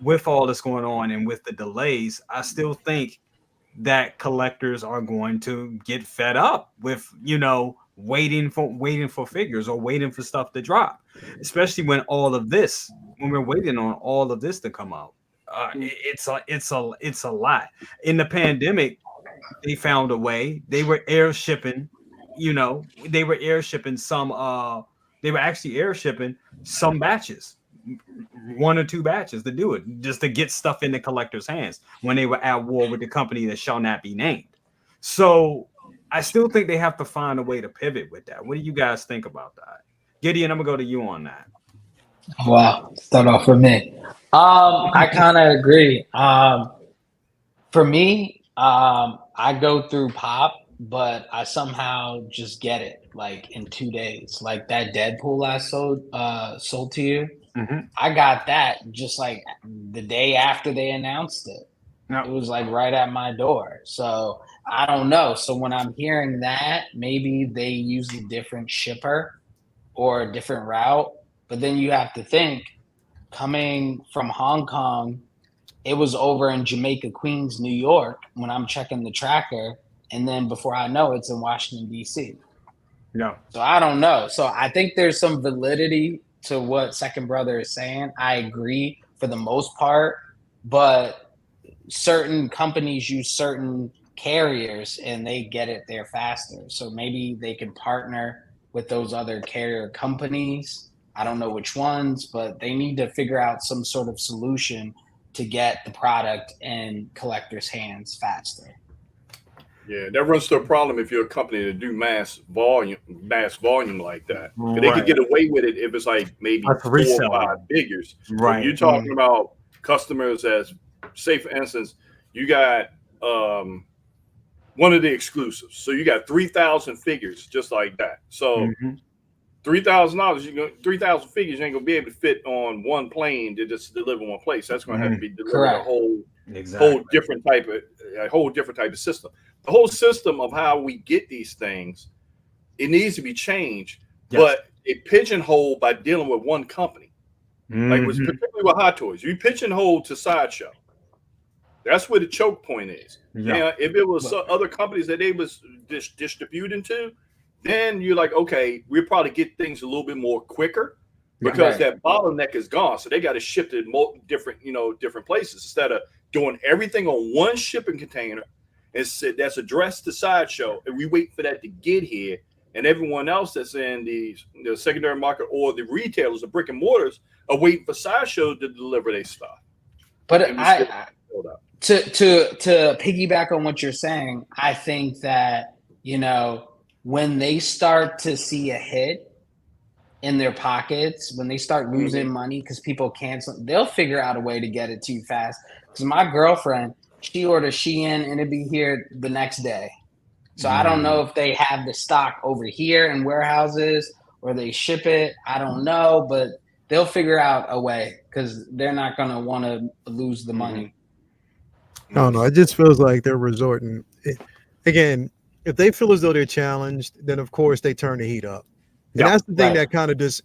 with all that's going on and with the delays, I still think that collectors are going to get fed up with, waiting for figures or waiting for stuff to drop, especially when we're waiting on all of this to come out. It's a lot. In the pandemic, they found a way. They were air shipping, some batches, 1 or 2 batches to do it, just to get stuff in the collector's hands when they were at war with the company that shall not be named. So I still think they have to find a way to pivot with that. What do you guys think about that? Gideon, I'm gonna go to you on that. Wow, start off with me. I kind of agree. For me, I go through pop, but I somehow just get it like in 2 days. Like that Deadpool I sold to you. Mhm. I got that just like the day after they announced it. Yeah. It was like right at my door. So I don't know. So when I'm hearing that, maybe they use a different shipper or a different route. But then you have to think, coming from Hong Kong, it was over in Jamaica, Queens, New York when I'm checking the tracker. And then before I know it's in Washington, D.C. Yeah. So I don't know. So I think there's some validity to what Second Brother is saying. I agree for the most part, but certain companies use certain carriers and they get it there faster. So maybe they can partner with those other carrier companies. I don't know which ones, but they need to figure out some sort of solution to get the product in collectors' hands faster. Yeah, that runs to a problem if you're a company that do mass volume like that. They Right. could get away with it if it's like maybe Like 4 resale. or 5 figures. Right. But you're talking about customers as, say for instance, you got one of the exclusives. So you got 3,000 figures just like that. So $3,000, 3,000 figures, you ain't gonna be able to fit on one plane to just deliver one place. That's gonna have to be delivered Correct. a whole Exactly. different type of system. The whole system of how we get these things, it needs to be changed. Yes. But it pigeonholed by dealing with one company, like was particularly with Hot Toys. You pigeonhole to Sideshow. That's where the choke point is. Yeah. Now, if it was other companies that they was distributing to, then you're like, okay, we'll probably get things a little bit more quicker because that bottleneck is gone. So they got to ship it different places instead of doing everything on one shipping container and said that's addressed to Sideshow, and we wait for that to get here, and everyone else that's in the secondary market or the retailers, the brick and mortars, are waiting for Sideshow to deliver their stuff. But to piggyback on what you're saying, I think that, when they start to see a hit in their pockets, when they start losing money because people cancel, they'll figure out a way to get it to you fast. Because my girlfriend, she orders Shein and it'd be here the next day. So I don't know if they have the stock over here in warehouses or they ship it. I don't know, but they'll figure out a way because they're not going to want to lose the money. No, it just feels like they're resorting. Again, if they feel as though they're challenged, then of course they turn the heat up. And that's the thing that kind of just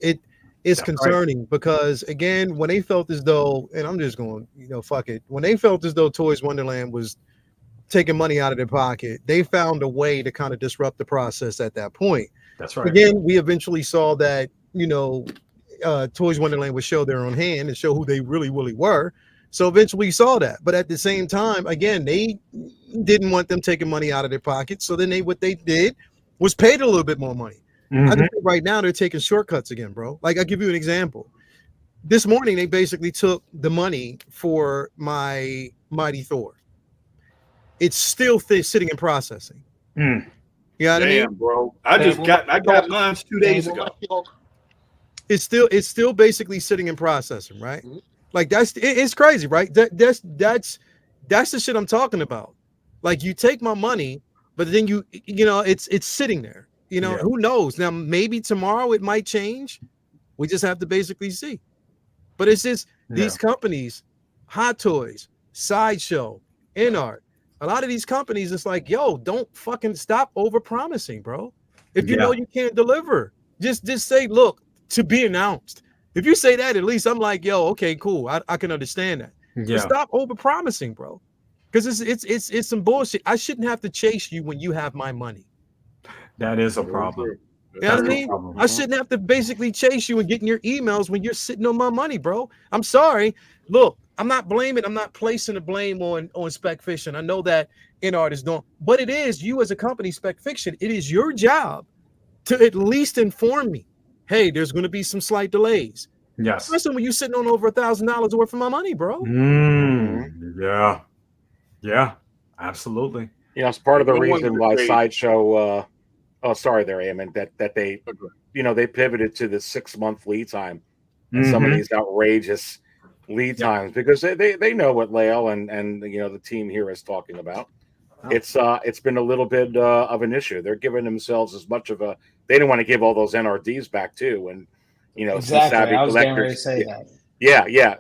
it's concerning because again, when they felt as though, and I'm just going, fuck it. When they felt as though Toys Wonderland was taking money out of their pocket, they found a way to kind of disrupt the process at that point. That's right. Again, we eventually saw that, Toys Wonderland would show their own hand and show who they really, really were. So eventually we saw that. But at the same time, again, they didn't want them taking money out of their pockets. So then what they did was paid a little bit more money. I think right now they're taking shortcuts again, bro. Like I'll give you an example. This morning, they basically took the money for my Mighty Thor. It's still sitting in processing. You know what I mean? Bro. I got mine 2 days ago. It's still basically sitting in processing, right? Like it's crazy, right? That's the shit I'm talking about. Like you take my money, but then it's sitting there. Who knows? Now maybe tomorrow it might change. We just have to basically see. But it's just these companies, Hot Toys, Sideshow, InArt, a lot of these companies, it's like, yo, don't fucking stop over promising, bro. If you know you can't deliver, just say, look, to be announced. If you say that, at least I'm like, yo, okay, cool. I can understand that. But stop over promising, bro. Because it's some bullshit. I shouldn't have to chase you when you have my money. That is a problem. You know what I mean? I shouldn't have to basically chase you and get in your emails when you're sitting on my money, bro. I'm sorry. Look, I'm not placing the blame on Spec Fiction. I know that InArt is doing, but it is you as a company, Spec Fiction. It is your job to at least inform me. Hey, there's going to be some slight delays. Yes. Especially when you're sitting on over $1,000 worth of my money, bro. Yeah, absolutely. It's part of the reason why Sideshow. Oh, sorry, there, Eamon. That they, they pivoted to the 6-month lead time and some of these outrageous lead times because they know what Lael and the team here is talking about. It's been a little bit of an issue. They're giving themselves as much of a. They didn't want to give all those NRDs back too, and exactly. Some savvy I was getting ready collectors. to say that. Yeah.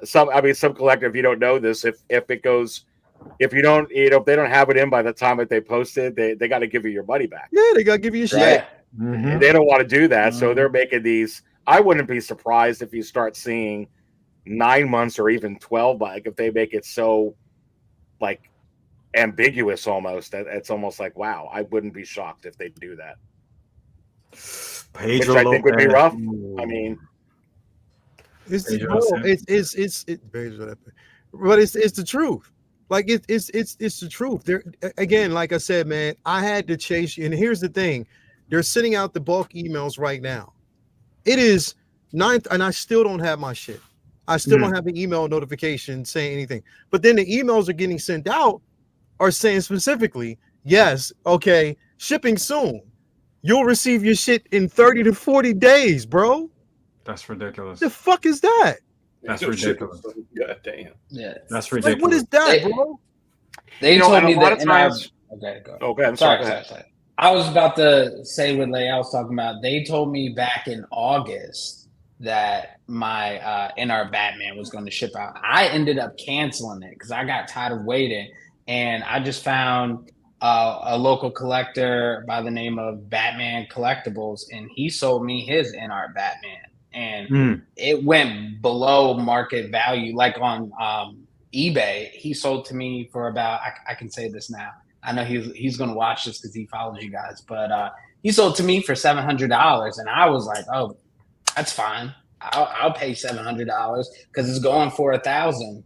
Some collector. If you don't know this, if it goes, if you don't, if they don't have it in by the time that they post it, they got to give you your money back. Yeah, they got to give you your shit. And they don't want to do that, so they're making these. I wouldn't be surprised if you start seeing 9 months or even 12, like if they make it so like ambiguous almost. It's almost like, wow, I wouldn't be shocked if they do that. Pedro Which I think would be rough. I mean, it's the truth. Like it's the truth. There again, like I said, man, I had to chase you. And here's the thing: they're sending out the bulk emails right now. It is 9th, and I still don't have my shit. I still don't have an email notification saying anything. But then the emails are getting sent out are saying specifically, yes, okay, shipping soon. You'll receive your shit in 30 to 40 days, bro. That's ridiculous. The fuck is that? That's ridiculous. God damn. Yeah. That's ridiculous. Like, what is that, bro? They told me that Okay, go. Sorry. I was about to say what Leia was talking about. They told me back in August that my NR Batman was going to ship out. I ended up canceling it because I got tired of waiting, and I just found a local collector by the name of Batman Collectibles, and he sold me his NR Batman, and it went below market value. Like on eBay, he sold to me for about, I can say this now. I know he's going to watch this because he follows you guys, but he sold to me for $700, and I was like, oh, that's fine. I'll pay $700 because it's going for $1,000.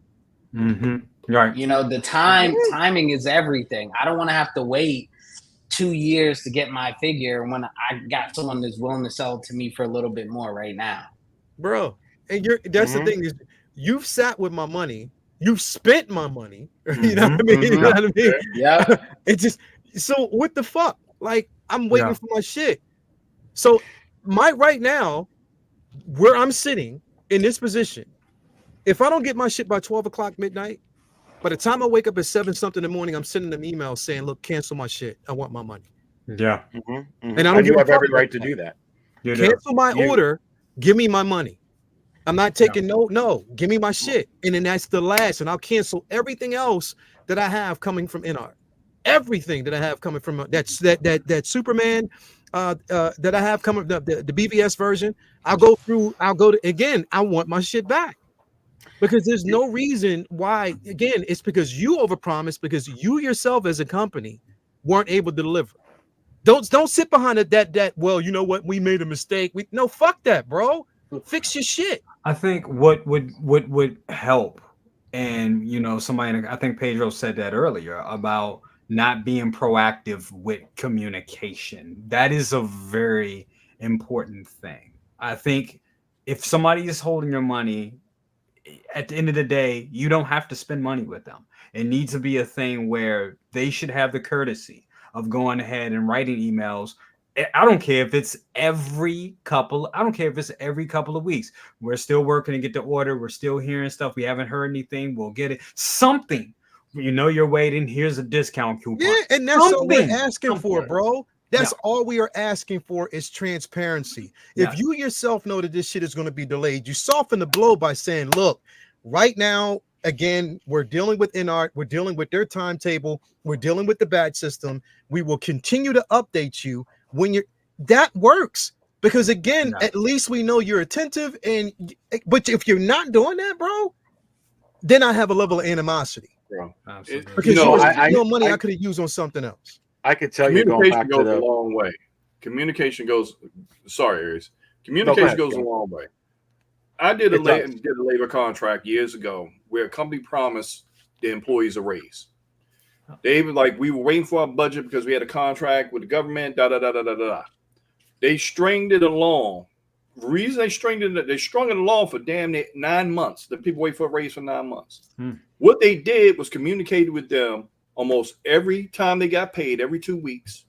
Right. You know, the timing is everything. I don't want to have to wait 2 years to get my figure when I got someone that's willing to sell it to me for a little bit more right now, bro. And that's the thing is, you've sat with my money. You've spent my money. You know what I mean? You know what I mean? Yeah. It's just, so what the fuck? Like, I'm waiting for my shit. So right now, where I'm sitting in this position, if I don't get my shit by 12 o'clock midnight, by the time I wake up at 7 something in the morning, I'm sending them emails saying, look, cancel my shit. I want my money. Yeah. And I don't you have every right to do that. Cancel my order. Give me my money. I'm not taking no. Give me my shit. And then that's the last. And I'll cancel everything else that I have coming from NR. Everything that I have coming from that Superman that I have coming, the BVS version. I'll go to again. I want my shit back. Because there's no reason why. Again, it's because you overpromised, because you yourself as a company weren't able to deliver. Don't sit behind it that well, you know what, we made a mistake. No, fuck that, bro. Fix your shit. I think what would help, and somebody, I think Pedro said that earlier about not being proactive with communication. That is a very important thing. I think if somebody is holding your money, at the end of the day, you don't have to spend money with them. It needs to be a thing where they should have the courtesy of going ahead and writing emails. I don't care if it's every couple of weeks. We're still working to get the order. We're still hearing stuff. We haven't heard anything. We'll get it. Something. You're waiting. Here's a discount coupon. Yeah, and that's all we're asking for, bro. That's all we are asking for is transparency. If you yourself know that this shit is going to be delayed, you soften the blow by saying, look, right now, again, we're dealing with NR, we're dealing with their timetable, we're dealing with the badge system. We will continue to update you when that works. Because again, at least we know you're attentive. But if you're not doing that, bro, then I have a level of animosity. Bro. Because money I could have used on something else. I could tell you going back goes a long way. Communication goes. Sorry, Aries. Communication goes a long way. I did a labor contract years ago where a company promised the employees a raise. They even we were waiting for our budget because we had a contract with the government. They stringed it along. The reason they strung it along for damn near 9 months. The people wait for a raise for 9 months. What they did was communicated with them almost every time they got paid, every 2 weeks.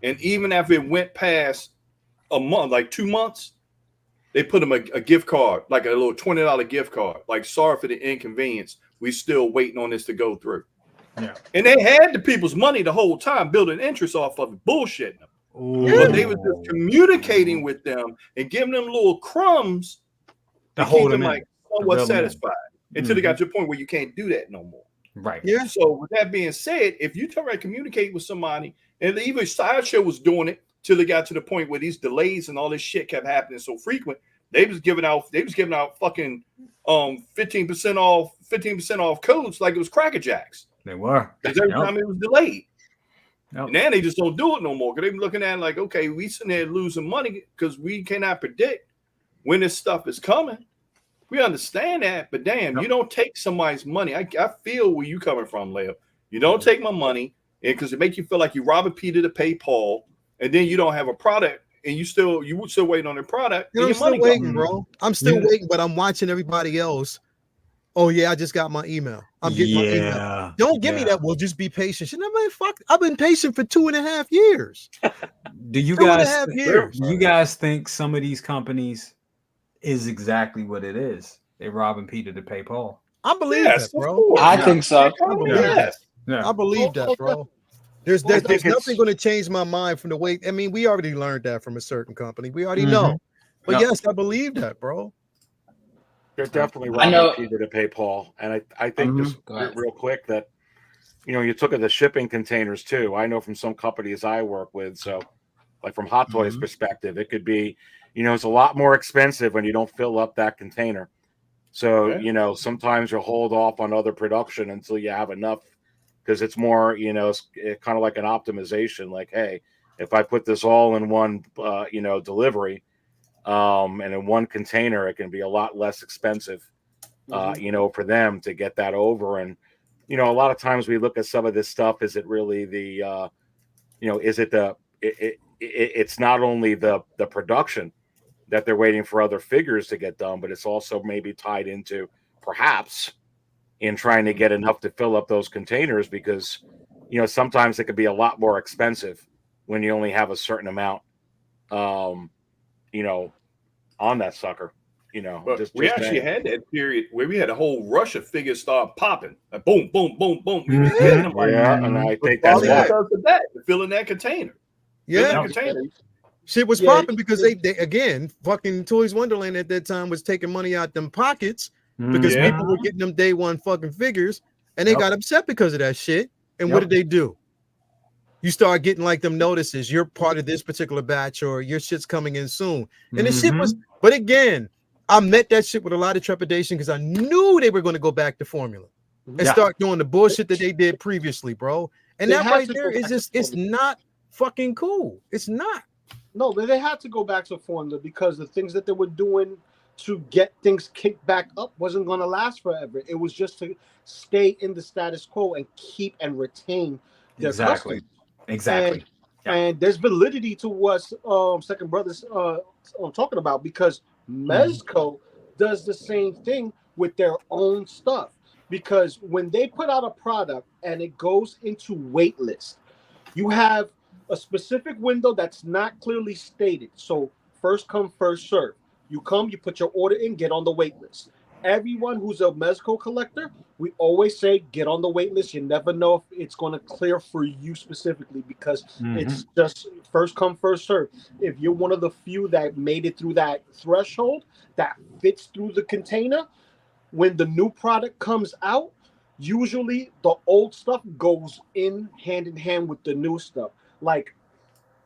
And even after it went past a month, like 2 months, they put them a gift card, like a little $20 gift card. Like, sorry for the inconvenience. We still waiting on this to go through. Yeah. And they had the people's money the whole time, building interest off of it, bullshitting them. But they was just communicating with them and giving them little crumbs to keep them like somewhat satisfied until they got to a point where you can't do that no more. Right. Yeah. So with that being said, if you try to communicate with somebody, and even Sideshow was doing it till they got to the point where these delays and all this shit kept happening so frequent, they was giving out fucking 15% off codes like it was Cracker Jacks. They were. Because every time it was delayed. And now they just don't do it no more. Because they're looking at it like, okay, we sitting there losing money because we cannot predict when this stuff is coming. We understand that, but damn, you don't take somebody's money. I feel where you coming from, Leo. You don't take my money because it make you feel like you robbing Peter to pay Paul, and then you don't have a product, and you would still waiting on the product. You know, I'm still waiting, bro. I'm still waiting, but I'm watching everybody else. Oh yeah, I just got my email. I'm getting my email. Don't give me that. Well, just be patient. You know, man, fuck. I've been patient for 2.5 years. Do you guys think some of these companies is exactly what it is? They're robbing Peter to pay Paul. I believe that, bro. I think so. I believe that, bro. There's nothing going to change my mind from the way. I mean, we already learned that from a certain company. We already know. But yes, I believe that, bro. They're definitely robbing Peter to pay Paul. And I think just real quick that, you know, you took at the shipping containers too. I know from some companies I work with. So like from Hot Toys perspective, it could be, you know, it's a lot more expensive when you don't fill up that container. So, you know, sometimes you'll hold off on other production until you have enough, because it's more, you know, it's kind of like an optimization. Like, hey, if I put this all in one, you know, delivery, and in one container, it can be a lot less expensive, you know, for them to get that over. And, you know, a lot of times we look at some of this stuff. Is it really the, you know, is it it's not only the production that they're waiting for other figures to get done, but it's also maybe tied into perhaps in trying to get enough to fill up those containers, because, you know, sometimes it could be a lot more expensive when you only have a certain amount, you know, on that sucker, you know. But we actually had that period where we had a whole rush of figures start popping. Like boom, boom, boom, boom. We was getting them like, and I think that's because of that, filling that container. Shit was popping because they again, fucking Toys Wonderland at that time was taking money out them pockets because people were getting them day one fucking figures, and they got upset because of that shit. And what did they do? You start getting like them notices, you're part of this particular batch, or your shit's coming in soon. And the shit was, but again, I met that shit with a lot of trepidation because I knew they were going to go back to formula and start doing the bullshit that they did previously, bro. And that right there is just, it's not fucking cool. It's not. No, but they had to go back to formula because the things that they were doing to get things kicked back up wasn't going to last forever. It was just to stay in the status quo and keep and retain their customers. Exactly. And there's validity to what Second Brothers talking about, because Mezco does the same thing with their own stuff. Because when they put out a product and it goes into wait list, you have a specific window that's not clearly stated. So first come, first serve. You come, you put your order in, get on the wait list. Everyone who's a Mezco collector, we always say get on the wait list. You never know if it's going to clear for you specifically, because it's just first come, first serve. If you're one of the few that made it through that threshold that fits through the container, when the new product comes out, usually the old stuff goes in hand with the new stuff. Like,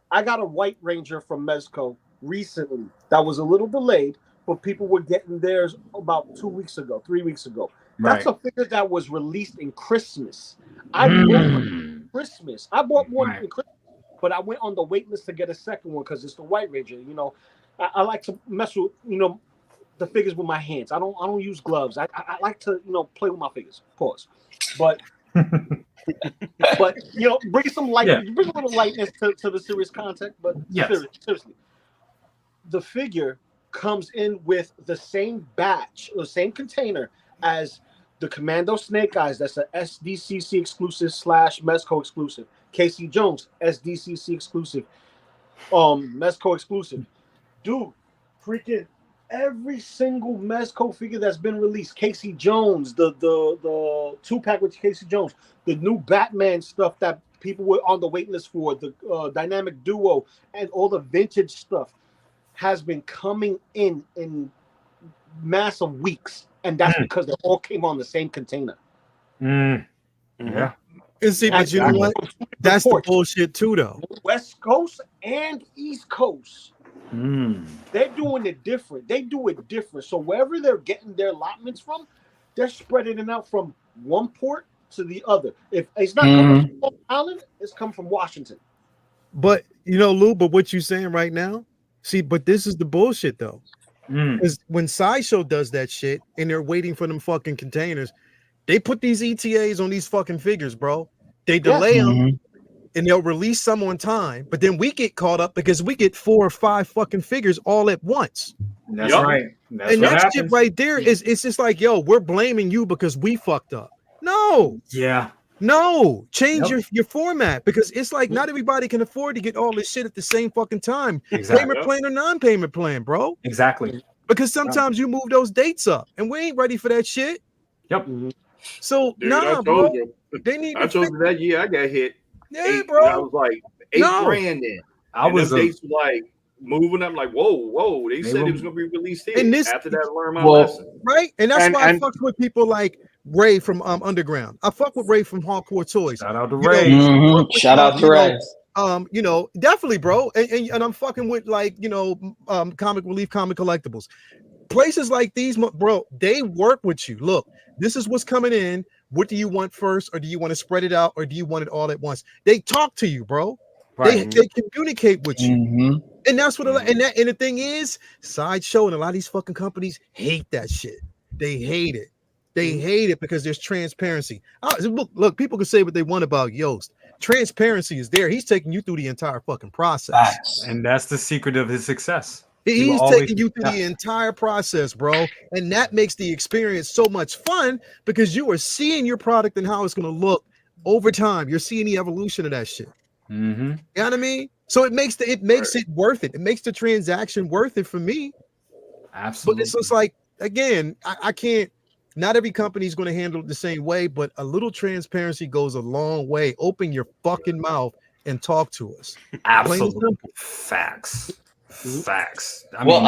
I got a White Ranger from Mezco recently that was a little delayed, but people were getting theirs about 3 weeks ago. That's a figure that was released in Christmas. I bought Christmas. I bought one in Christmas, but I went on the wait list to get a second one because it's the White Ranger. You know, I like to mess with, you know, the figures with my hands. I don't use gloves. I like to, you know, play with my figures. Pause. But but you know, bring some light, bring a little lightness to the serious content. But seriously, the figure comes in with the same batch, the same container as the Commando Snake Eyes. That's a SDCC exclusive / Mezco exclusive. Casey Jones, SDCC exclusive, Mezco exclusive. Dude, freaking every single Mezco figure that's been released. Casey Jones, the 2-pack with Casey Jones, the new Batman stuff that people were on the wait list for, the dynamic duo, and all the vintage stuff has been coming in massive weeks, and that's because they all came on the same container. Yeah. And see, but you know what? That's the bullshit too, though. West Coast and East Coast. They're doing it different. They do it different. So wherever they're getting their allotments from, they're spreading it out from one port to the other. If it's not coming from Long Island, it's coming from Washington. But you know, Lou, but what you saying right now? See, but this is the bullshit though. Because when Sideshow does that shit and they're waiting for them fucking containers, they put these ETAs on these fucking figures, bro. They delay them. And they'll release some on time, but then we get caught up because we get 4 or 5 fucking figures all at once. That's right. And that shit right there is, it's just like, yo, we're blaming you because we fucked up. No. Yeah. No. Change your format, because it's like not everybody can afford to get all this shit at the same fucking time. Payment plan or non-payment plan, bro. Exactly. Because sometimes you move those dates up and we ain't ready for that shit. Yep. So Dude, nah, bro. They need I told you that year I got hit. Yeah, bro. I was like $8,000 in. I was dates were like moving up, like whoa. They said it was gonna be released here. And this, after that, I learned my lesson. Right, and that's why I fuck with people like Ray from Underground. I fuck with Ray from Hardcore Toys. Shout out to Ray. Shout out to Ray. You know, definitely, bro. And I'm fucking with like, you know, Comic Relief, Comic Collectibles. Places like these, bro, they work with you. Look, this is what's coming in. What do you want first, or do you want to spread it out, or do you want it all at once? They talk to you, bro. Right. They communicate with you, and that's what. And the thing is, Sideshow and a lot of these fucking companies hate that shit. They hate it. They hate it because there's transparency. Look, people can say what they want about Yost. Transparency is there. He's taking you through the entire fucking process, and that's the secret of his success. He's taking you through the entire process, bro. And that makes the experience so much fun because you are seeing your product and how it's going to look over time. You're seeing the evolution of that shit. You know what I mean? So it makes it worth it. It makes the transaction worth it for me. Absolutely. But it's just like, again, I can't, not every company is going to handle it the same way, but a little transparency goes a long way. Open your fucking mouth and talk to us. Absolutely. Facts. I mean,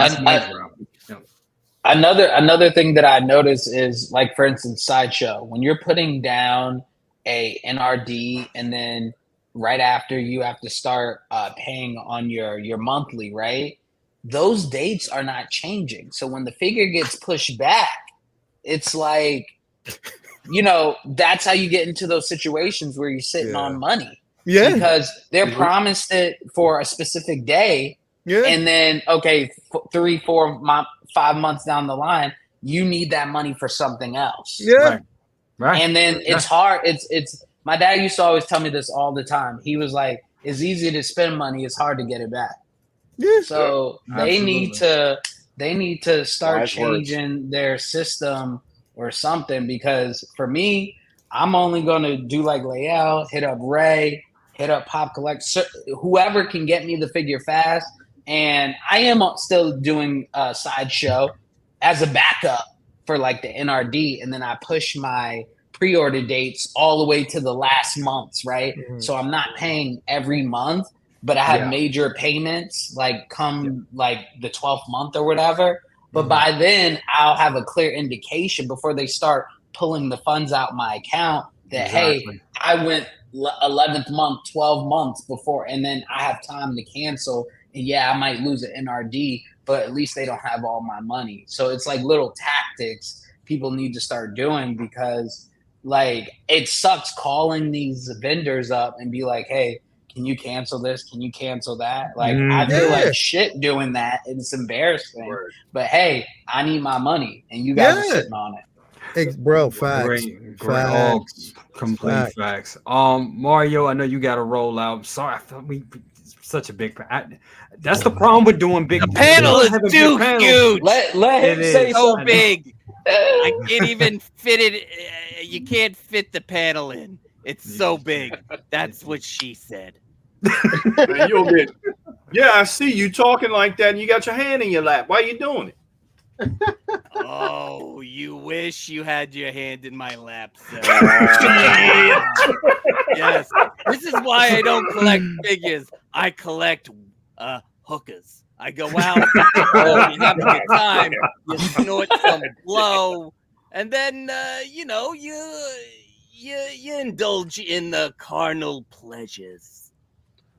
another thing that I notice is, like, for instance, Sideshow, when you're putting down a NRD and then right after you have to start paying on your monthly, right? Those dates are not changing. So when the figure gets pushed back, it's like, you know, that's how you get into those situations where you're sitting on money. Yeah. Because they're promised it for a specific day. Yeah. And then, okay, 3, 4, 5 months down the line, you need that money for something else. Yeah. Right. And then it's hard. It's my dad used to always tell me this all the time. He was like, it's easy to spend money. It's hard to get it back. Yeah. So they need to start changing their system or something, because for me, I'm only going to do like layout, hit up Ray, hit up Pop Collect, whoever can get me the figure fast. And I am still doing a Sideshow as a backup for like the NRD. And then I push my pre-order dates all the way to the last months, right? So I'm not paying every month, but I have major payments like come like the 12th month or whatever. But by then I'll have a clear indication before they start pulling the funds out my account that, hey, I went 11th month, 12 months before, and then I have time to cancel. And yeah, I might lose an NRD, but at least they don't have all my money. So it's like little tactics people need to start doing, because like it sucks calling these vendors up and be like, hey, can you cancel this? Can you cancel that? Like I feel like shit doing that. It's embarrassing. But hey, I need my money and you guys are sitting on it. Bro, facts. Great. Facts. Complete facts. Mario, I know you got to roll out. Sorry, I thought we such a big. That's the problem with doing big. The panel is too huge. Let him say so big. I can't even fit it. You can't fit the panel in. It's so big. That's what she said. Man, you'll get. Yeah, I see you talking like that, and you got your hand in your lap. Why are you doing it? Oh, you wish you had your hand in my lap, sir. Yes. This is why I don't collect figures. I collect hookers. I go out, you have a good time, you snort some blow, and then you indulge in the carnal pleasures.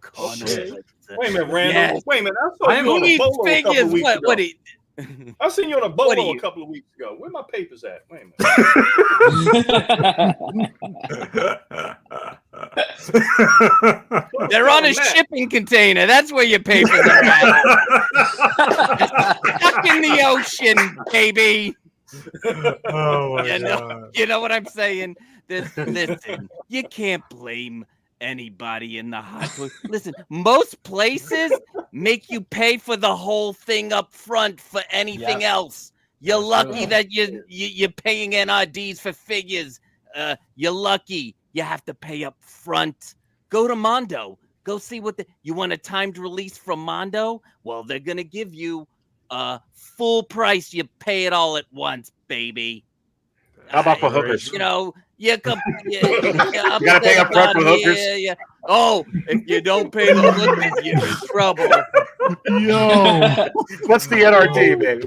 Carnal Okay. pleasures. Wait a minute, Randall. Yes. Wait a minute. I saw you Who on a needs bolo a couple figures? of weeks ago. What? I seen you on a What are bolo you? a couple of weeks ago. Where my papers at? Wait a minute. They're on a shipping container. That's where your papers are at. Stuck in the ocean, baby. Oh my You know what I'm saying? Listen, you can't blame anybody in the hot. Listen, most places make you pay for the whole thing up front for anything else. You're lucky that you're paying NRDs for figures. You're lucky you have to pay up front. Go to Mondo. Go see what you want a timed release from Mondo? Well, they're gonna give you full price. You pay it all at once, baby. How about for hookers? You know, you gotta pay up front for hookers. Yeah. Oh, if you don't pay the hookers, you're in trouble. Yo, What's the NRD, baby?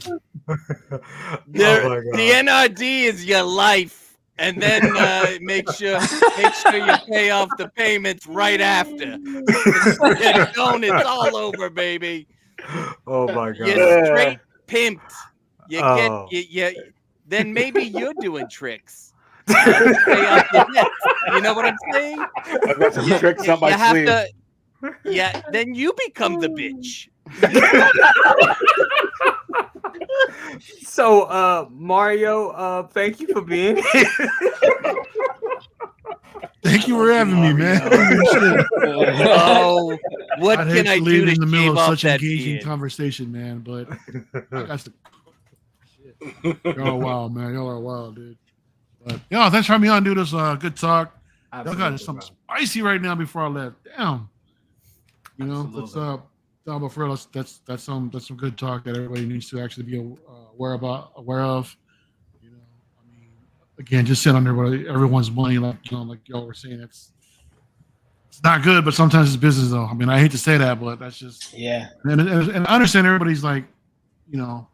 The NRD is your life, and then make sure you pay off the payments right after. It's all over, baby. Oh my god! You're straight pimped. Then maybe you're doing tricks. You know what I'm saying? I've got some tricks up my sleeve. Then you become the bitch. So, Mario, thank you for being here. thank you for having me, man. Oh, what I'd can hate I to do leave to in the middle shave of off such that engaging beard? conversation, man? But I got to. Y'all are wild, man. Y'all are wild, dude. But yo, thanks for having me on, dude. It was good talk. Y'all got something spicy right now before I left. Damn. You know, that's but for real, that's some good talk that everybody needs to actually be aware of. You know, I mean, again, just sit under everyone's money, like y'all were saying. It's not good, but sometimes it's business, though. I mean, I hate to say that, but that's just Yeah. And I understand everybody's like, you know,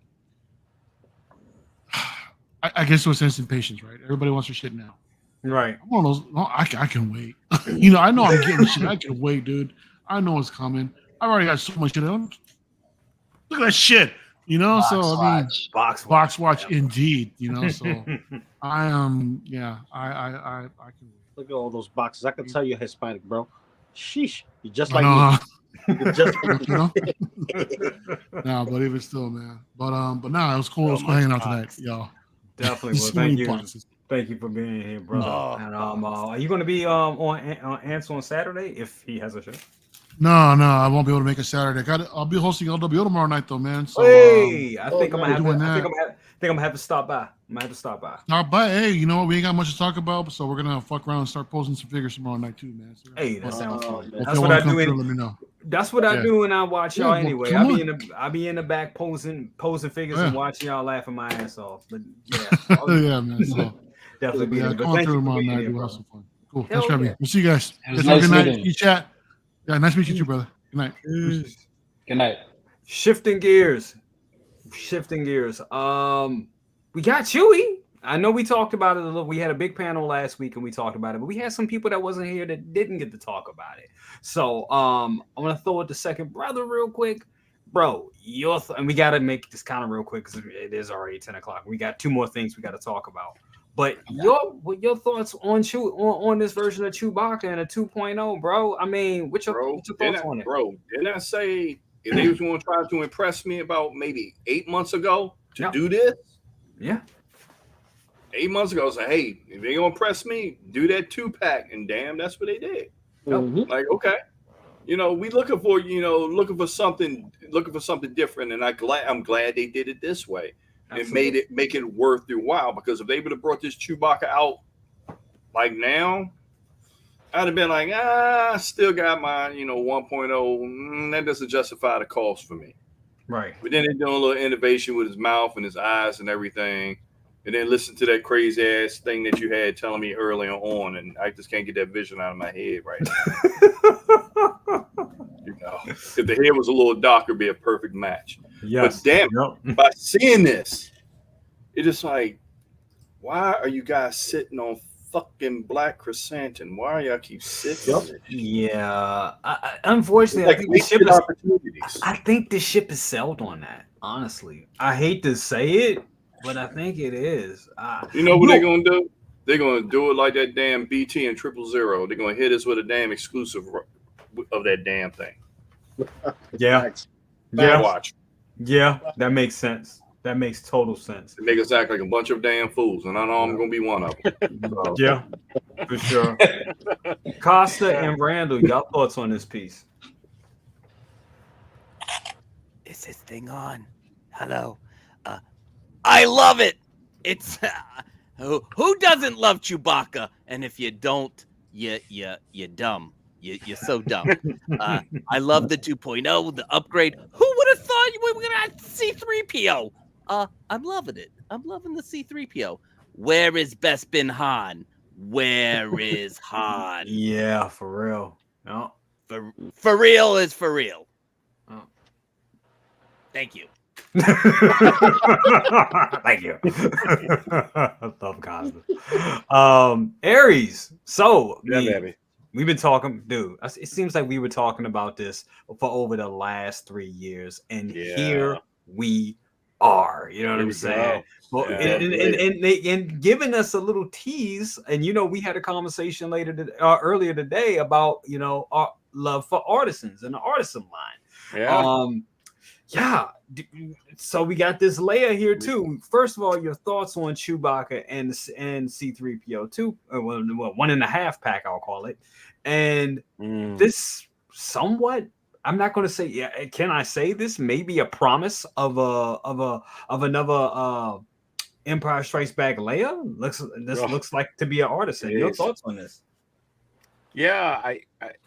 I guess to a sense impatience, right? Everybody wants their shit now. Right. I'm one of those. No, I can wait. You know, I know I'm getting shit. I can wait, dude. I know it's coming. I've already got so much shit. Look at that shit. You know, I mean, box watch indeed. You know, so I am. I can wait. Look at all those boxes. I can tell you're Hispanic, bro. Sheesh, you're just I like know, me. You're just like you know. No, but even still, man. But no, it was cool. It was cool hanging out tonight, y'all. Definitely. Well, thank you. Thank you for being here, brother. And are you going to be on Ants on Saturday if he has a show? No, I won't be able to make it Saturday. I'll be hosting LWO tomorrow night, though, man. So, I think I'm gonna have to stop by. I'm gonna have to stop by. Stop by. Hey, you know what? We ain't got much to talk about, so we're gonna fuck around and start posting some figures tomorrow night too, man. So, hey, that sounds fun. That's That's what I do. Let me know. That's what I do when I watch y'all anyway. Well, I be in the back posing figures and watching y'all laughing my ass off. But yeah, man. So definitely. Come on through tomorrow night. We'll have some fun. Cool. Thanks for having me. We'll see you guys. Have a good night. You chat. Yeah, nice to meet you too, brother. Good night. Good night. Shifting gears. We got Chewy. I know we talked about it a little. We had a big panel last week and we talked about it, but we had some people that wasn't here that didn't get to talk about it. So I'm gonna throw it to second brother real quick. Bro, and we gotta make this kind of real quick because it is already 10 o'clock. We got two more things we gotta talk about. But your thoughts on this version of Chewbacca and a 2.0, bro? I mean, what's your thoughts on it? Bro, didn't I say if they was going to try to impress me about maybe 8 months ago to do this? Yeah. 8 months ago, I said, hey, if they going to impress me, do that 2-pack. And damn, that's what they did. Mm-hmm. Like, okay. You know, we looking for something different. And I'm glad they did it this way. Absolutely. And make it worth their while, because if they would have brought this Chewbacca out like now, I'd have been like, I still got my 1.0. That doesn't justify the cost for me. Right. But then they're doing a little innovation with his mouth and his eyes and everything. And then listen to that crazy ass thing that you had telling me earlier on, and I just can't get that vision out of my head right now. You know, if the hair was a little darker, it'd be a perfect match. Yes. But damn, Yep. by seeing this, it's just like, why are you guys sitting on fucking black chrysanthemum? Why y'all keep sitting on it? Yeah. Unfortunately, Like I think the ship is. opportunities. I think the ship is sailed on that. Honestly, I hate to say it, but I think it is. You know what they're gonna do? They're gonna do it like that damn BT and 000. They're gonna hit us with a damn exclusive of that damn thing. Yeah. Facts. Yeah. Watch. Yeah. That makes sense. That makes total sense. They make us act like a bunch of damn fools, and I know I'm gonna be one of them. So, Yeah, for sure. Costa and Randall, y'all thoughts on this piece? Is this thing on? Hello. I love it. It's who doesn't love Chewbacca? And if you don't, you're dumb. You're so dumb. I love the 2.0, the upgrade. Who would have thought we were gonna have C-3PO? I'm loving it. I'm loving the C-3PO. Where is Bespin Han? Where is Han? Yeah, for real. No. For real is for real. Oh. Thank you. Thank you. I love Costa. Aries. So baby. we've been talking, dude. It seems like we were talking about this for over the last 3 years, and here we are. You know what I'm saying? Well, and giving us a little tease, and we had a conversation earlier today about our love for artisans and the artisan line. Yeah. So we got this layer here too. First of all, your thoughts on Chewbacca and C-3PO 2, well, 1.5 pack, I'll call it. And this somewhat, I'm not going to say, can I say this? Maybe a promise of another Empire Strikes Back Leia. Looks like to be an artisan. Your thoughts on this? Yeah,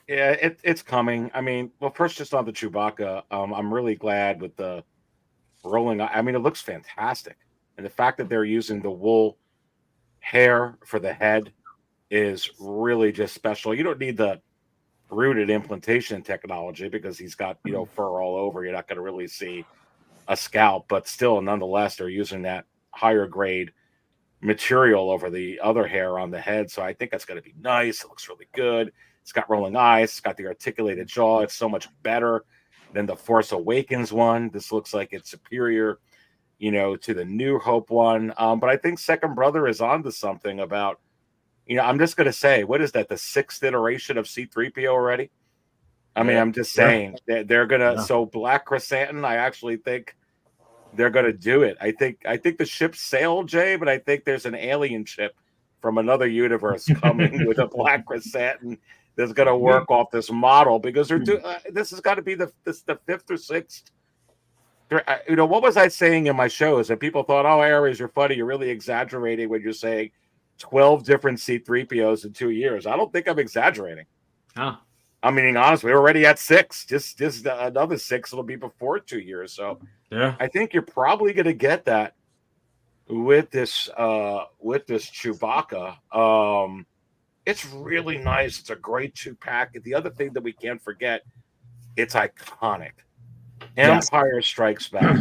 it's coming. I mean, well, first, just on the Chewbacca, I'm really glad with the rolling. I mean, it looks fantastic, and the fact that they're using the wool hair for the head is really just special. You don't need the rooted implantation technology because he's got fur all over. You're not going to really see a scalp, but still, nonetheless, they're using that higher grade material over the other hair on the head. So I think that's going to be nice. It looks really good. It's got rolling eyes. It's got the articulated jaw. It's so much better than the Force Awakens one. This looks like it's superior, to the New Hope one. But I think Second Brother is onto something about, I'm just going to say, what is that? The 6th iteration of C-3PO already? I mean, I'm just saying that they're going to, so Black Chrysanthemum, I actually think they're going to do it. I think the ship sailed, Jay, but I think there's an alien ship from another universe coming with a Black Chrysanthemum that's going to work off this model because this has got to be the 5th or 6th. What was I saying in my shows that people thought, oh, Aries, you're funny. You're really exaggerating when you're saying 12 different C-3POs in 2 years. I don't think I'm exaggerating. Huh. I'm being honest. We're already at 6. Just another 6 will be before 2 years. So I think you're probably going to get that with this Chewbacca. It's really nice. It's a great 2-pack. The other thing that we can't forget, it's iconic. Empire Strikes Back.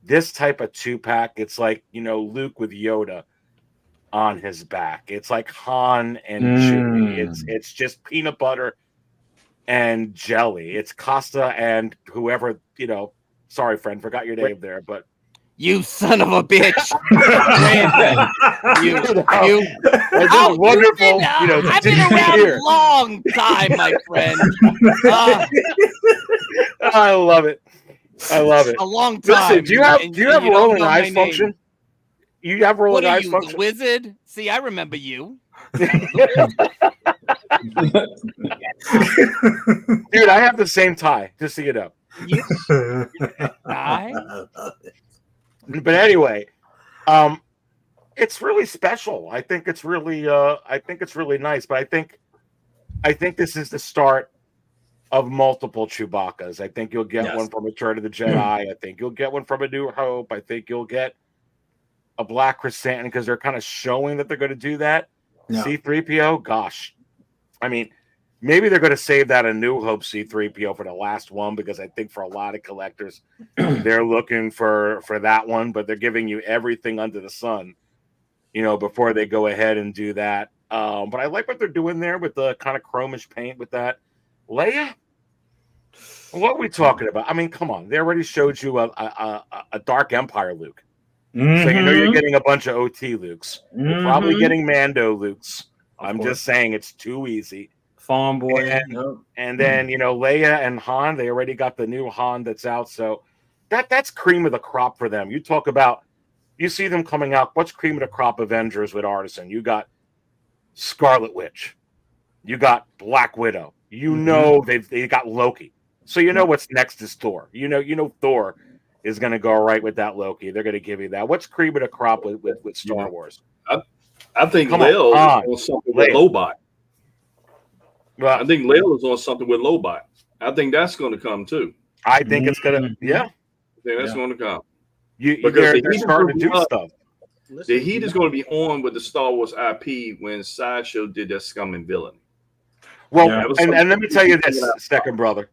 This type of 2-pack, it's like Luke with Yoda on his back. It's like Han and Chewie. It's just peanut butter and jelly. It's Costa and whoever, sorry, friend, forgot your name there, but you son of a bitch. It's just wonderful. I've been around a long time, my friend. I love it. A long time. Listen, do you have rolling eyes function? You have rolling eyes function? The wizard? See, I remember you. Dude, I have the same tie, just so you know. But anyway, it's really special. I think it's really nice. But I think this is the start of multiple Chewbacca's. I think you'll get Yes. one from Return of the Jedi. I think you'll get one from A New Hope. I think you'll get a Black Chrysanthemum because they're kind of showing that they're going to do that. Yeah. C-3PO, gosh. I mean, maybe they're going to save that A New Hope C-3PO for the last one because I think for a lot of collectors, they're looking for that one, but they're giving you everything under the sun, before they go ahead and do that. But I like what they're doing there with the kind of chromish paint with that. Leia? What are we talking about? I mean, come on. They already showed you a Dark Empire Luke. So you're getting a bunch of OT Lukes. You're probably getting Mando Lukes. I'm just saying it's too easy. Farm boy. And then, Leia and Han, they already got the new Han that's out. So that's cream of the crop for them. You talk about, you see them coming out. What's cream of the crop Avengers with Artisan? You got Scarlet Witch. You got Black Widow. They got Loki. So what's next is Thor. Thor is going to go right with that Loki. They're going to give you that. What's cream of the crop with Star Wars? I think Lil is on something with Lobot. Well, I think Lil is on something with Lobot. I think that's going to come too. I think it's going to, I think that's going to come. They're starting to do stuff. The heat is going to be on with the Star Wars IP when Sideshow did that Scum and Villainy. Well, and let me tell you this, second brother.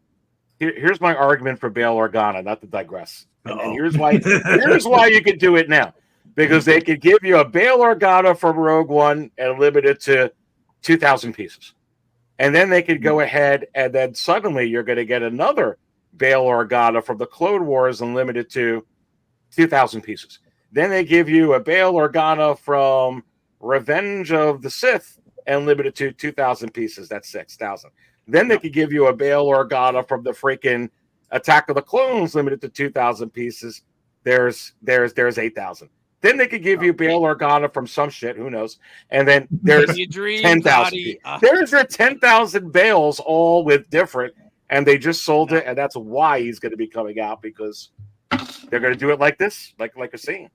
Here's my argument for Bail Organa, not to digress. And here's why you could do it now. Because they could give you a Bail Organa from Rogue One and limit it to 2,000 pieces. And then they could go ahead and then suddenly you're going to get another Bail Organa from the Clone Wars and limit it to 2,000 pieces. Then they give you a Bail Organa from Revenge of the Sith and limit it to 2,000 pieces. That's 6,000. Then they could give you a Bail Organa from the freaking Attack of the Clones limited to 2,000 pieces. There's 8,000. Then they could give you Bail Organa from some shit, who knows? And then there's 10,000. There's your 10,000 Bails, all with different, and they just sold it, and that's why he's going to be coming out because they're going to do it like this, like you're seeing.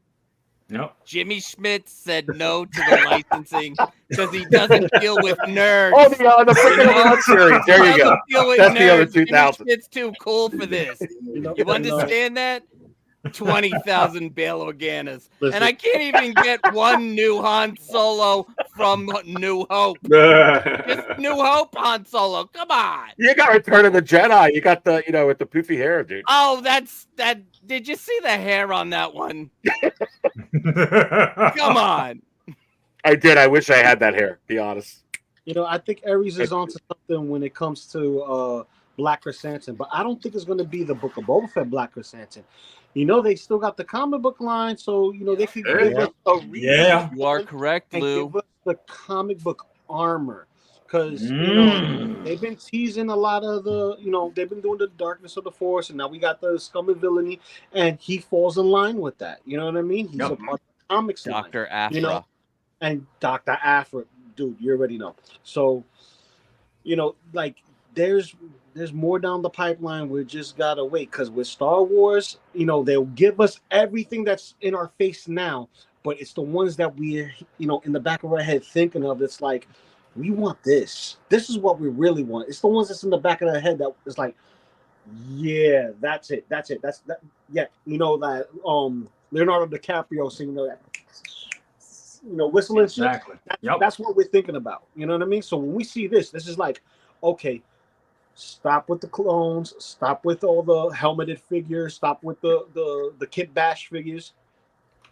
Yep. Jimmy Schmidt said no to the licensing because he doesn't deal with nerds. Oh, the freaking Hot series. There you go. That's the other 2,000. Jimmy Schmidt's too cool for this. You understand that? 20,000 Bail Organas. And I can't even get one new Han Solo from New Hope. Just New Hope Han Solo. Come on. You got Return of the Jedi. You got the, with the poofy hair, dude. Oh, that. Did you see the hair on that one? Come on. I did. I wish I had that hair, be honest. I think Aries is onto something when it comes to Black Chrysanthemum, but I don't think it's going to be the Book of Boba Fett Black Chrysanthemum. They still got the comic book line, so they could give us a reason. Yeah, you are correct, Lou. Give us the comic book armor, because they've been teasing a lot of the, they've been doing the Darkness of the Force, and now we got the Scum and Villainy, and he falls in line with that. You know what I mean? He's a part of the comics Dr. line, Aphra. And Dr. Aphra, dude, you already know. So, there's more down the pipeline. We just gotta wait, because with Star Wars, they'll give us everything that's in our face now, but it's the ones that we're, in the back of our head thinking of. It's like, we want this. This is what we really want. It's the ones that's in the back of our head that is like, yeah, that's it. That's that. Yeah, that Leonardo DiCaprio singing that, whistling shit. Exactly. That's what we're thinking about. You know what I mean? So when we see this is like, okay. Stop with the clones. Stop with all the helmeted figures. Stop with the Kit Bash figures.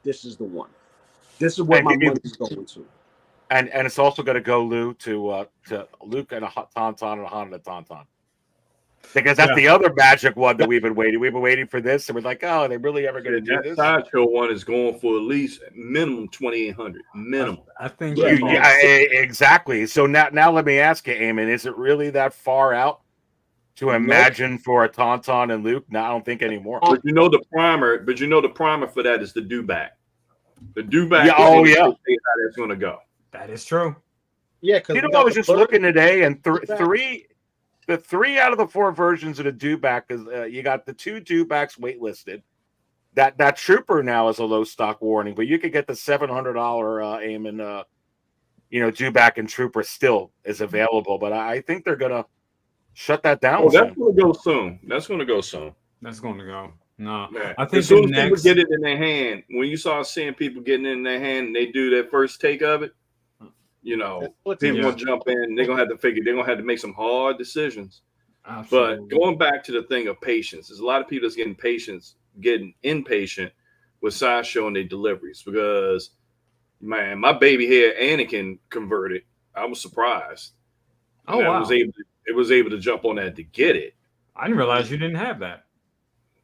This is the one. This is where my money is going to. And it's also going to go, Lou, to Luke and a Tauntaun and a Han and a Tauntaun. Because that's the other magic one that we've been waiting. We've been waiting for this, and we're like, oh, are they really ever going to do this? That Sideshow one is going for at least minimum 2,800. Minimum. I think. Exactly. So now let me ask you, Eamon, is it really that far out to imagine for a Tauntaun and Luke? No, I don't think anymore. But the primer for that is the do-back. The do-back. Yeah, how that's going to go. That is true. Yeah, because I was just looking today, and the 3 out of the 4 versions of the do-back is you got the 2 do-backs waitlisted. That Trooper now is a low stock warning, but you could get the $700 Eamon, do-back and Trooper still is available. But I think they're gonna shut that down. Oh, that's going to go soon. That's going to go soon. That's going to go. No, Yeah. I think as soon the as people next. get it in their hand, when you start seeing people getting it in their hand and they do that first take of it, you know, people Yeah. will jump in. They're going to have to figure, they're going to have to make some hard decisions. Absolutely. But going back to the thing of patience, there's a lot of people that's getting impatient with Sideshow and their deliveries because, man, my baby here, Anakin, converted. I was surprised. Oh, and wow. It was able to jump on that to get it. I didn't realize you didn't have that.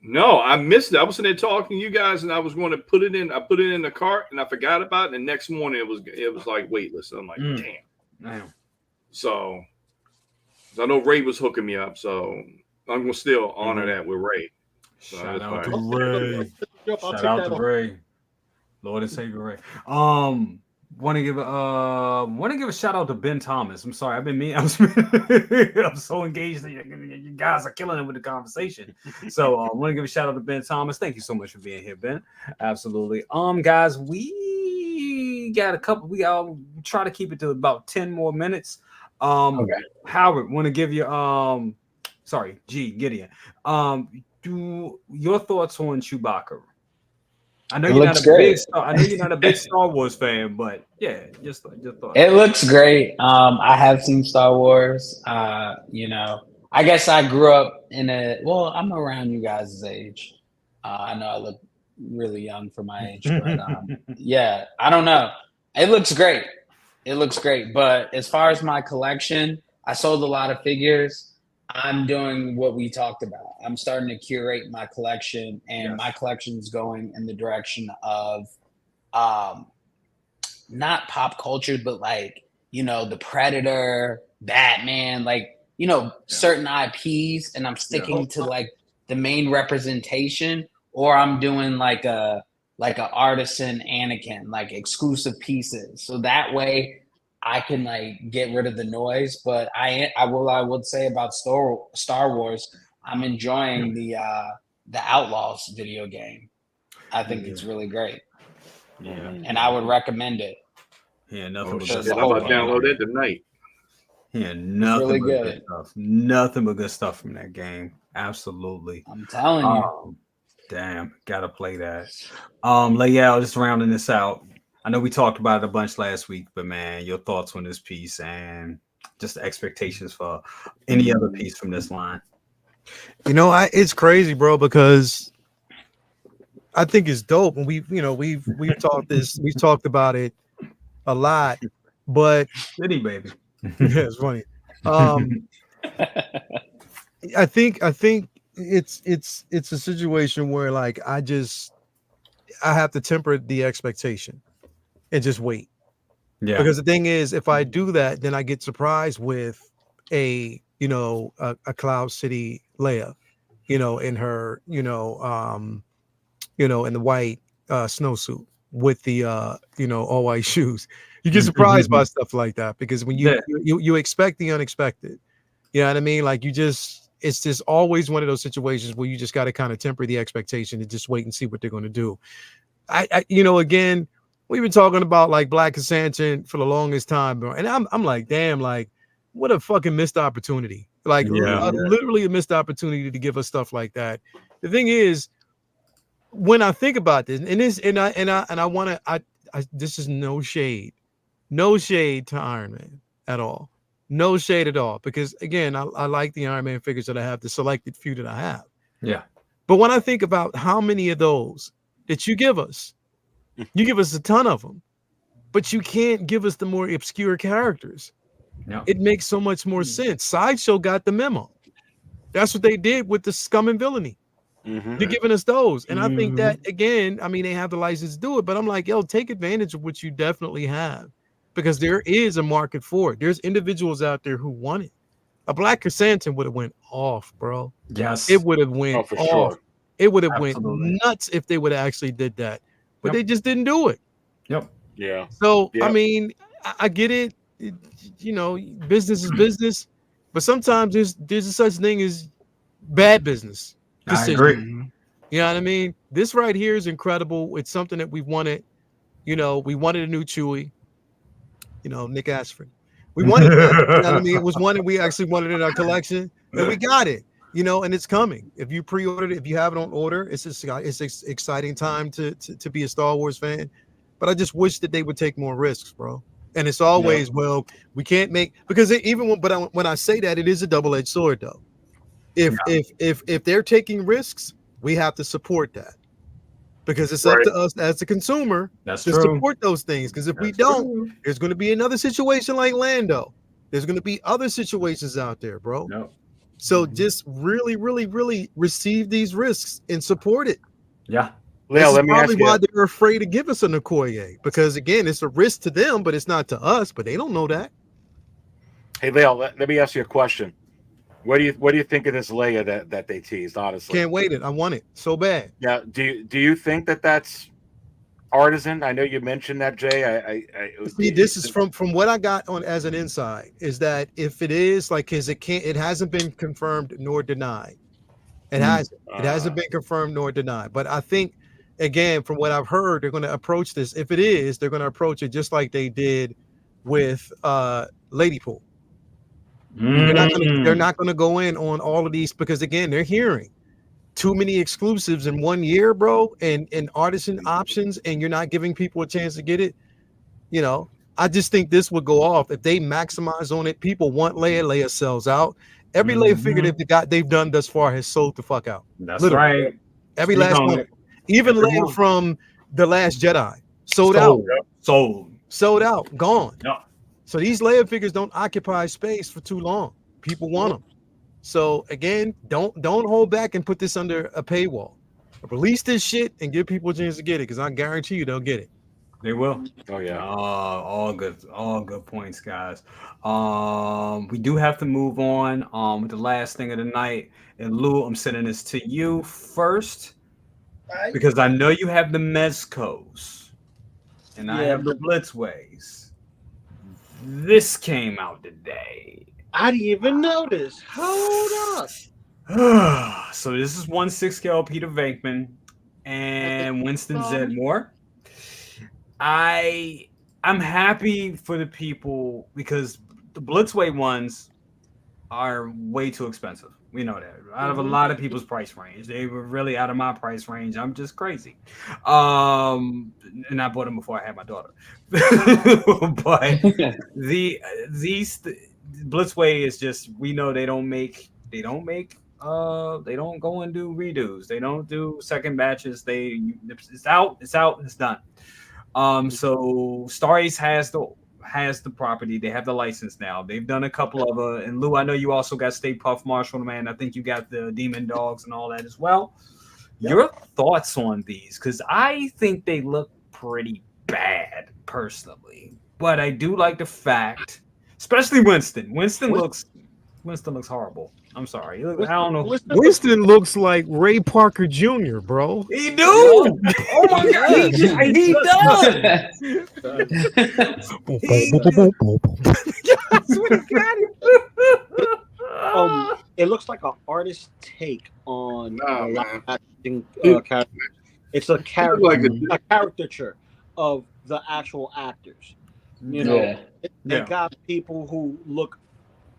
No, I missed it. I was sitting there talking to you guys, and I was going to put it in. I put it in the cart, and I forgot about it. And the next morning, it was like waitlist. I'm like, damn. So I know Ray was hooking me up, so I'm gonna still honor that with Ray. So Shout that's out fine. to Ray. I'll Shout take out that to off. Ray. Lord and Savior Ray. Want to give a shout out to Ben Thomas. I'm sorry, I'm so engaged that you guys are killing it with the conversation. So I want to give a shout out to Ben Thomas. Thank you so much for being here, Ben. Absolutely. Guys, we got a couple. We try to keep it to about 10 more minutes. Okay. Howard, want to give you Gideon. Do your thoughts on Chewbacca? I know you're not a big Star Wars fan, but yeah, just your thoughts. It looks great. I have seen Star Wars. You know, I guess I grew up I'm around you guys' age. I know I look really young for my age, but yeah, I don't know. It looks great. But as far as my collection, I sold a lot of figures. I'm doing what we talked about. I'm starting to curate my collection, and my collection is going in the direction of not pop culture, but like, you know, the Predator, Batman, like, you know, certain IPs, and I'm sticking to like the main representation, or I'm doing like a artisan Anakin, like exclusive pieces. So that way I can like get rid of the noise. But I would say about Star Wars, I'm enjoying the Outlaws video game. I think it's really great. Yeah. And I would recommend it. Yeah, nothing but Shit, good I'm about stuff. to download it tonight. Yeah, nothing really but good stuff. Nothing but good stuff from that game. Absolutely. I'm telling you. Damn, gotta play that. Layal, just rounding this out. I know we talked about it a bunch last week, but man, your thoughts on this piece and just the expectations for any other piece from this line. You know, it's crazy, bro, because I think it's dope, and we've talked about it a lot, but City baby. Yeah, it's funny. I think it's a situation where like I have to temper the expectation and just wait. Yeah. Because the thing is, if I do that, then I get surprised with a Cloud City Leia, in her, in the white snowsuit with the all white shoes. You get surprised by stuff like that because when you expect the unexpected. You know what I mean? Like it's just always one of those situations where you just got to kind of temper the expectation and just wait and see what they're going to do. Again, we've been talking about like Black Cassandra for the longest time, bro. And I'm like, damn, like what a fucking missed opportunity. Like literally a missed opportunity to give us stuff like that. The thing is, when I think about this, this is no shade to Iron Man at all. No shade at all. Because again, I like the Iron Man figures that I have, the selected few that I have. Yeah. But when I think about how many of those that you give us a ton of them, but you can't give us the more obscure characters. No. It makes so much more sense. Sideshow got the memo. That's what they did with the Scum and Villainy. They're giving us those. And I think that, again, I mean, they have the license to do it, but I'm like, yo, take advantage of what you definitely have because there is a market for it. There's individuals out there who want it. A Black Cassandra would have went off, bro. Yes. It would have went off. Sure. It would have went nuts if they would have actually did that. But they just didn't do it. Yep. Yeah. So, I mean, I get it. Business is business. But sometimes there's a such thing as bad business. I agree. You know what I mean? This right here is incredible. It's something that we wanted. We wanted a new Chewie. Nick Ashford. We wanted that. You know what I mean? It was one that we actually wanted in our collection. and we got it. You know, and it's coming. If you pre-ordered it, if you have it on order, it's exciting time to be a Star Wars fan. But I just wish that they would take more risks, bro. And it's always, well, we can't make, because when I say that, it is a double-edged sword, though. If they're taking risks, we have to support that, because it's up to us as the consumer to support those things. Because if we don't, there's going to be another situation like Lando. There's going to be other situations out there, bro. No. So just really, really, really receive these risks and support it. Yeah. Leo, let me ask you. Why they're afraid to give us an Okoye, because again, it's a risk to them, but it's not to us. But they don't know that. Hey, Leo, let me ask you a question. What do you think of this Leia that they teased? Honestly, can't wait it. I want it so bad. Yeah. Do you think that's artisan? I know you mentioned that, Jay. See, this is from what I got on as an inside, is that if it is like, it hasn't been confirmed nor denied. It hasn't been confirmed nor denied. But I think, again, from what I've heard, they're going to approach this. If it is, they're going to approach it just like they did with Ladypool. They're not going to go in on all of these, because again, they're hearing too many exclusives in 1 year, bro, and artisan options, and you're not giving people a chance to get it. You know, I just think this would go off if they maximize on it. People want Leia. Leia sells out. Every Leia figure they've done thus far has sold the fuck out. That's literally right. Every last one, even Leia from The Last Jedi, sold out, gone. Yeah. So these Leia figures don't occupy space for too long. People want them. So again, don't hold back and put this under a paywall. Release this shit and give people a chance to get it, because I guarantee you they'll get it. They will. Oh yeah. All good points, guys. We do have to move on with the last thing of the night. And Lou, I'm sending this to you first, because I know you have the Mezcos and I have the Blitzways. This came out today. I didn't even notice. Hold up. So this is 1/6 scale Peter Venkman and Winston Zedmore. I'm happy for the people, because the Blitzway ones are way too expensive. We know that. Out of a lot of people's price range. They were really out of my price range. I'm just crazy. And I bought them before I had my daughter. But these Blitzway is just, we know they don't go and do redos. They don't do second batches. It's out, it's done. So Star Ace has the property. They have the license now. They've done a couple of and Lou, I know you also got State Puff Marshall, man. I think you got the Demon Dogs and all that as well. Yep. Your thoughts on these? Because I think they look pretty bad personally, but I do like the fact, especially Winston. Winston looks horrible. I'm sorry. I don't know. Winston looks like Ray Parker Jr., bro. He do. Oh my god, he does. It looks like an artist take on character. It's a character, like a caricature of the actual actors. You know, they got people who look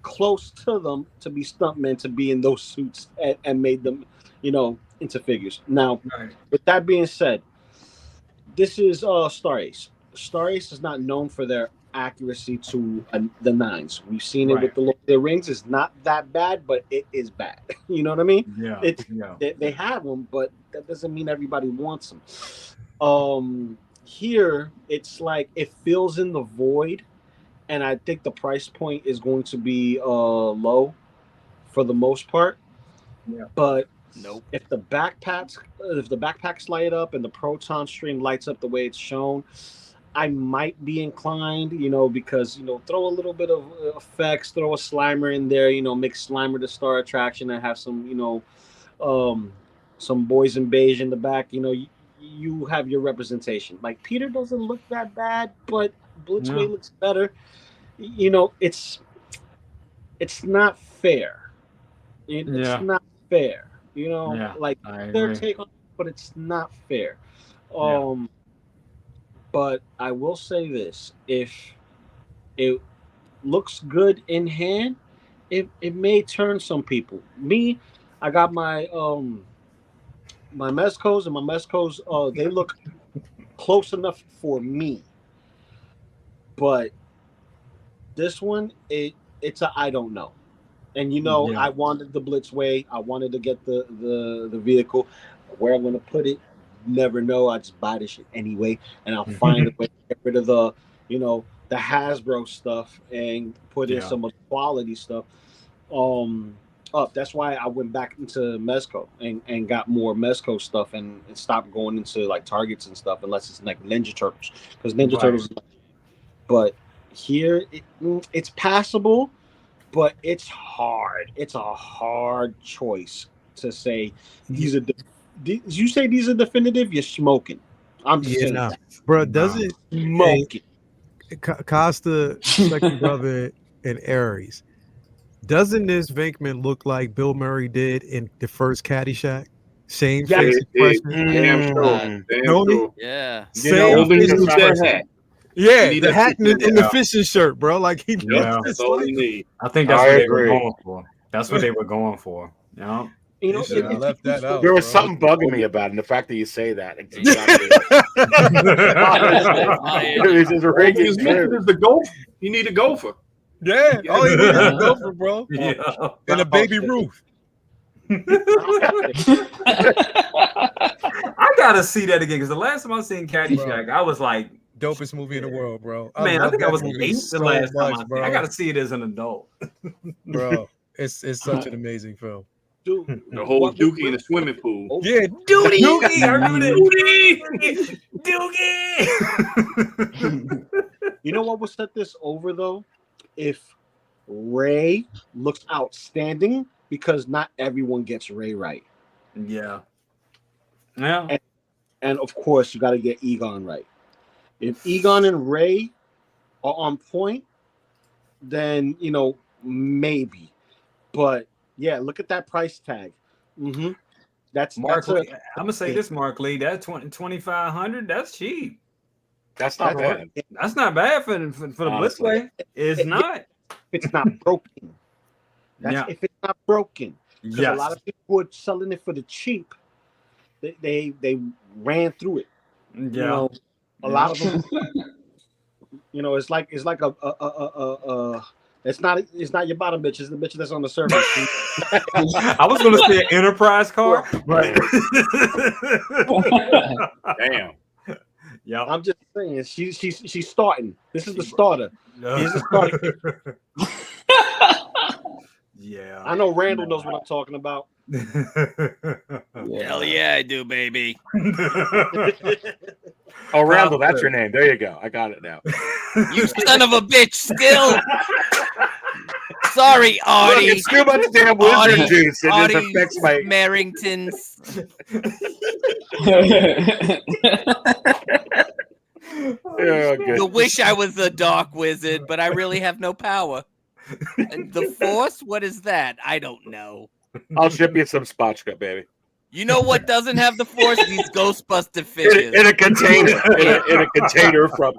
close to them to be stuntmen, to be in those suits, and made them, into figures. Now, with that being said, this is Star Ace. Star Ace is not known for their accuracy to the nines. We've seen it with the Lord of the Rings. It's not that bad, but it is bad. You know what I mean? They have them, but that doesn't mean everybody wants them. Here, it's like it fills in the void. And I think the price point is going to be low for the most part. Yeah. But if the backpacks light up and the proton stream lights up the way it's shown, I might be inclined, because throw a little bit of effects, throw a Slimer in there, make Slimer the star attraction, and have some boys in beige in the back. You have your representation. Like Peter doesn't look that bad, but Blitzway looks better. It's not fair. It's not fair. Like their take on it, but it's not fair. But I will say this: if it looks good in hand, it may turn some people. Me, I got my my Mezcos, and my Mezcos they look close enough for me, but this one it's a I don't know. And Yeah. I wanted the Blitzway. I wanted to get the vehicle. Where I'm gonna put it, never know. I just buy this shit anyway, and I'll find a way to get rid of the the Hasbro stuff and put in some of the quality stuff. Up. That's why I went back into Mezco and got more Mezco stuff and stopped going into like Targets and stuff unless it's like Ninja Turtles, because Ninja Turtles. But here it's passable, but it's hard. It's a hard choice to say these are. You say these are definitive? You're smoking. I'm just saying, bro. Does it smoking? Costa, second brother, and Aries. Doesn't this Venkman look like Bill Murray did in the first Caddyshack? Same face expression. Damn true. Yeah. Same face expression. Yeah, the hat and the fishing shirt, bro. Like he. That's all you need. I think that's what they were going for. That's what they were going for. Yeah. I left that out. There was something bugging me about it, and the fact that you say that. It's just a ringing. The gopher. You need a gopher. Yeah. Oh, he needs a gopher, bro. Yeah. And a baby Ruth. I gotta see that again because the last time I seen Caddyshack, I was like, dopest movie in the world, bro. Man, I think I was 8 the last time. I gotta see it as an adult, bro. It's such an amazing film. Dude, the whole Dookie in the swimming pool. Yeah, Dookie. Dookie. You know what would set this over though? If Ray looks outstanding, because not everyone gets Ray right. Yeah. And of course, you got to get Egon right. If Egon and Ray are on point, then maybe. But yeah, look at that price tag. Mm-hmm. That's Mark Lee. I'm gonna say this, Mark Lee. That 2,500. That's cheap. That's not bad. That's not bad for the Blitzway. It's not. It's not broken. If it's not broken. Because a lot of people are selling it for the cheap. They ran through it. Yeah. A lot of them. It's like a it's not your bottom bitch. It's the bitch that's on the surface. I was gonna say an Enterprise car, but Damn. Yeah. I'm just saying she's starting. This is the starter. Here's the starter. Yeah. I know Randall knows what I'm talking about. Hell yeah, I do, baby. Oh, Randall, that's your name. There you go. I got it now. You son of a bitch, still. Sorry, Artie. Look, it's too much damn wizard juice. It just affects my Merringtons. You wish I was a dark wizard, but I really have no power. And the Force? What is that? I don't know. I'll ship you some spotchka, baby. You know what doesn't have the Force? These Ghostbuster fishes. In a container. in a container from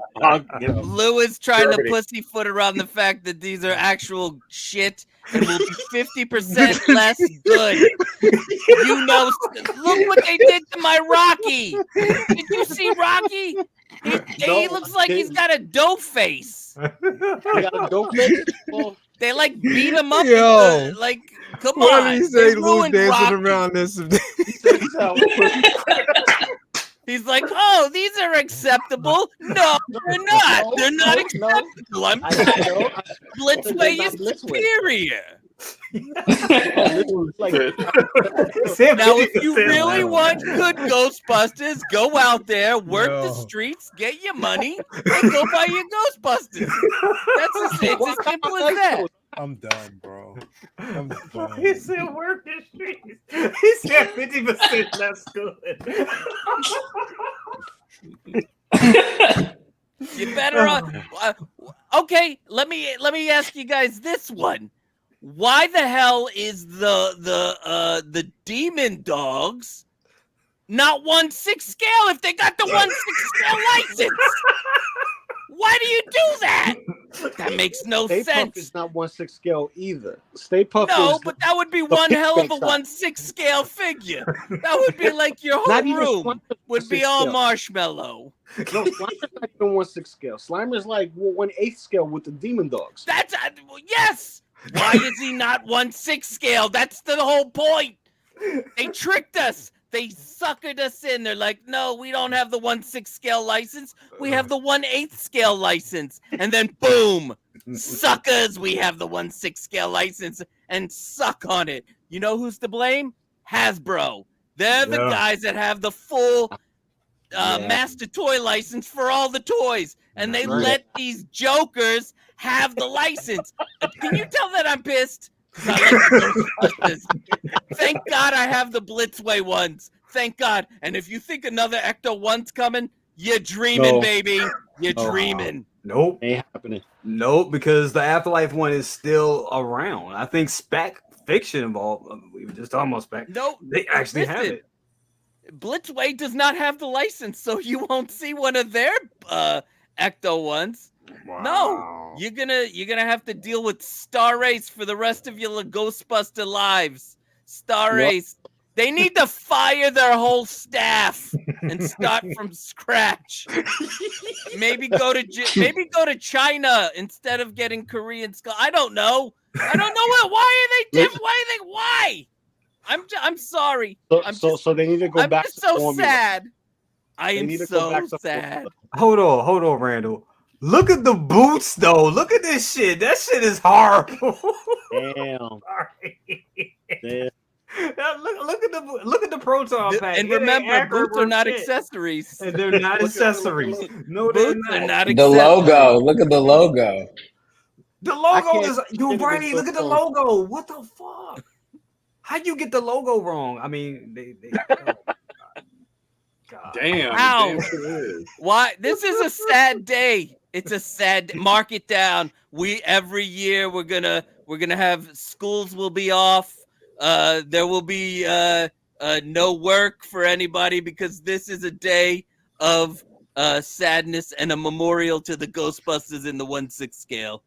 Lou is trying Germany. to pussyfoot around the fact that these are actual shit and will be 50% less good. Look what they did to my Rocky. Did you see Rocky? He looks like he's got a dough face. They like beat him up. Yo. Come what on. What did he say? Lou dancing Rocky. around this. He's like, oh, these are acceptable. No, they're not. They're not acceptable. I'm Blitzway is superior. Now, if you really want good Ghostbusters, go out there, work the streets, get your money, and go buy your Ghostbusters. It's as simple as that. I'm done, bro. I'm done. He said work the streets. He said 50% less good. You better okay, let me ask you guys this one. Why the hell is the demon dogs not 1/6 scale if they got the 1/6 scale license? Why do you do that? That makes no Stay Puft sense. is not 1/6 scale either. Stay Puft No, is but that would be one pink hell of a backside. 1/6 scale figure. That would be like your whole Not even room Slimer's would be 1/6 all scale. marshmallow. No, Slimer's not even 1/6 scale. Slimer's like 1/8 scale with the demon dogs. That's yes. Why is he not 1/6 scale? That's the whole point. They tricked us. They suckered us in. They're like, no, we don't have the 1/6 scale license. We have the 1/8 scale license. And then boom, suckers, we have the 1/6 scale license and suck on it. You know who's to blame? Hasbro. They're the guys that have the full master toy license for all the toys. And they let these jokers have the license. Can you tell that I'm pissed? I like the Ghostbusters. Thank God I have the Blitzway ones. Thank God. And if you think another Ecto one's coming, you're dreaming, baby. You're dreaming. Nope. Ain't happening. Nope, because the Afterlife one is still around. I think Spec Fiction involved. We were just talking about Spec. No, they actually have it. Blitzway does not have the license, so you won't see one of their Ecto ones. Wow. No, you're gonna have to deal with Star Race for the rest of your Ghostbuster lives. Star Race. They need to fire their whole staff and start from scratch. Maybe go to China instead of getting Korean skull. I don't know. Why are they different? Why? I'm sorry. So they need to go back. I'm just so sad. I am so sad. Hold on, Randall. Look at the boots, though. Look at this shit. That shit is horrible. Damn. Damn. Look at the proton pack. And remember, boots are not accessories. And they're not accessories. No, they're not. The logo. Look at the logo. The logo is Brady. Look at the logo. What the fuck? How'd you get the logo wrong? I mean, they God. Damn. How? Damn. Why? This is a sad day. It's a sad. Mark it down. Every year we're gonna have schools will be off. There will be no work for anybody because this is a day of sadness and a memorial to the Ghostbusters in the 1/6 scale.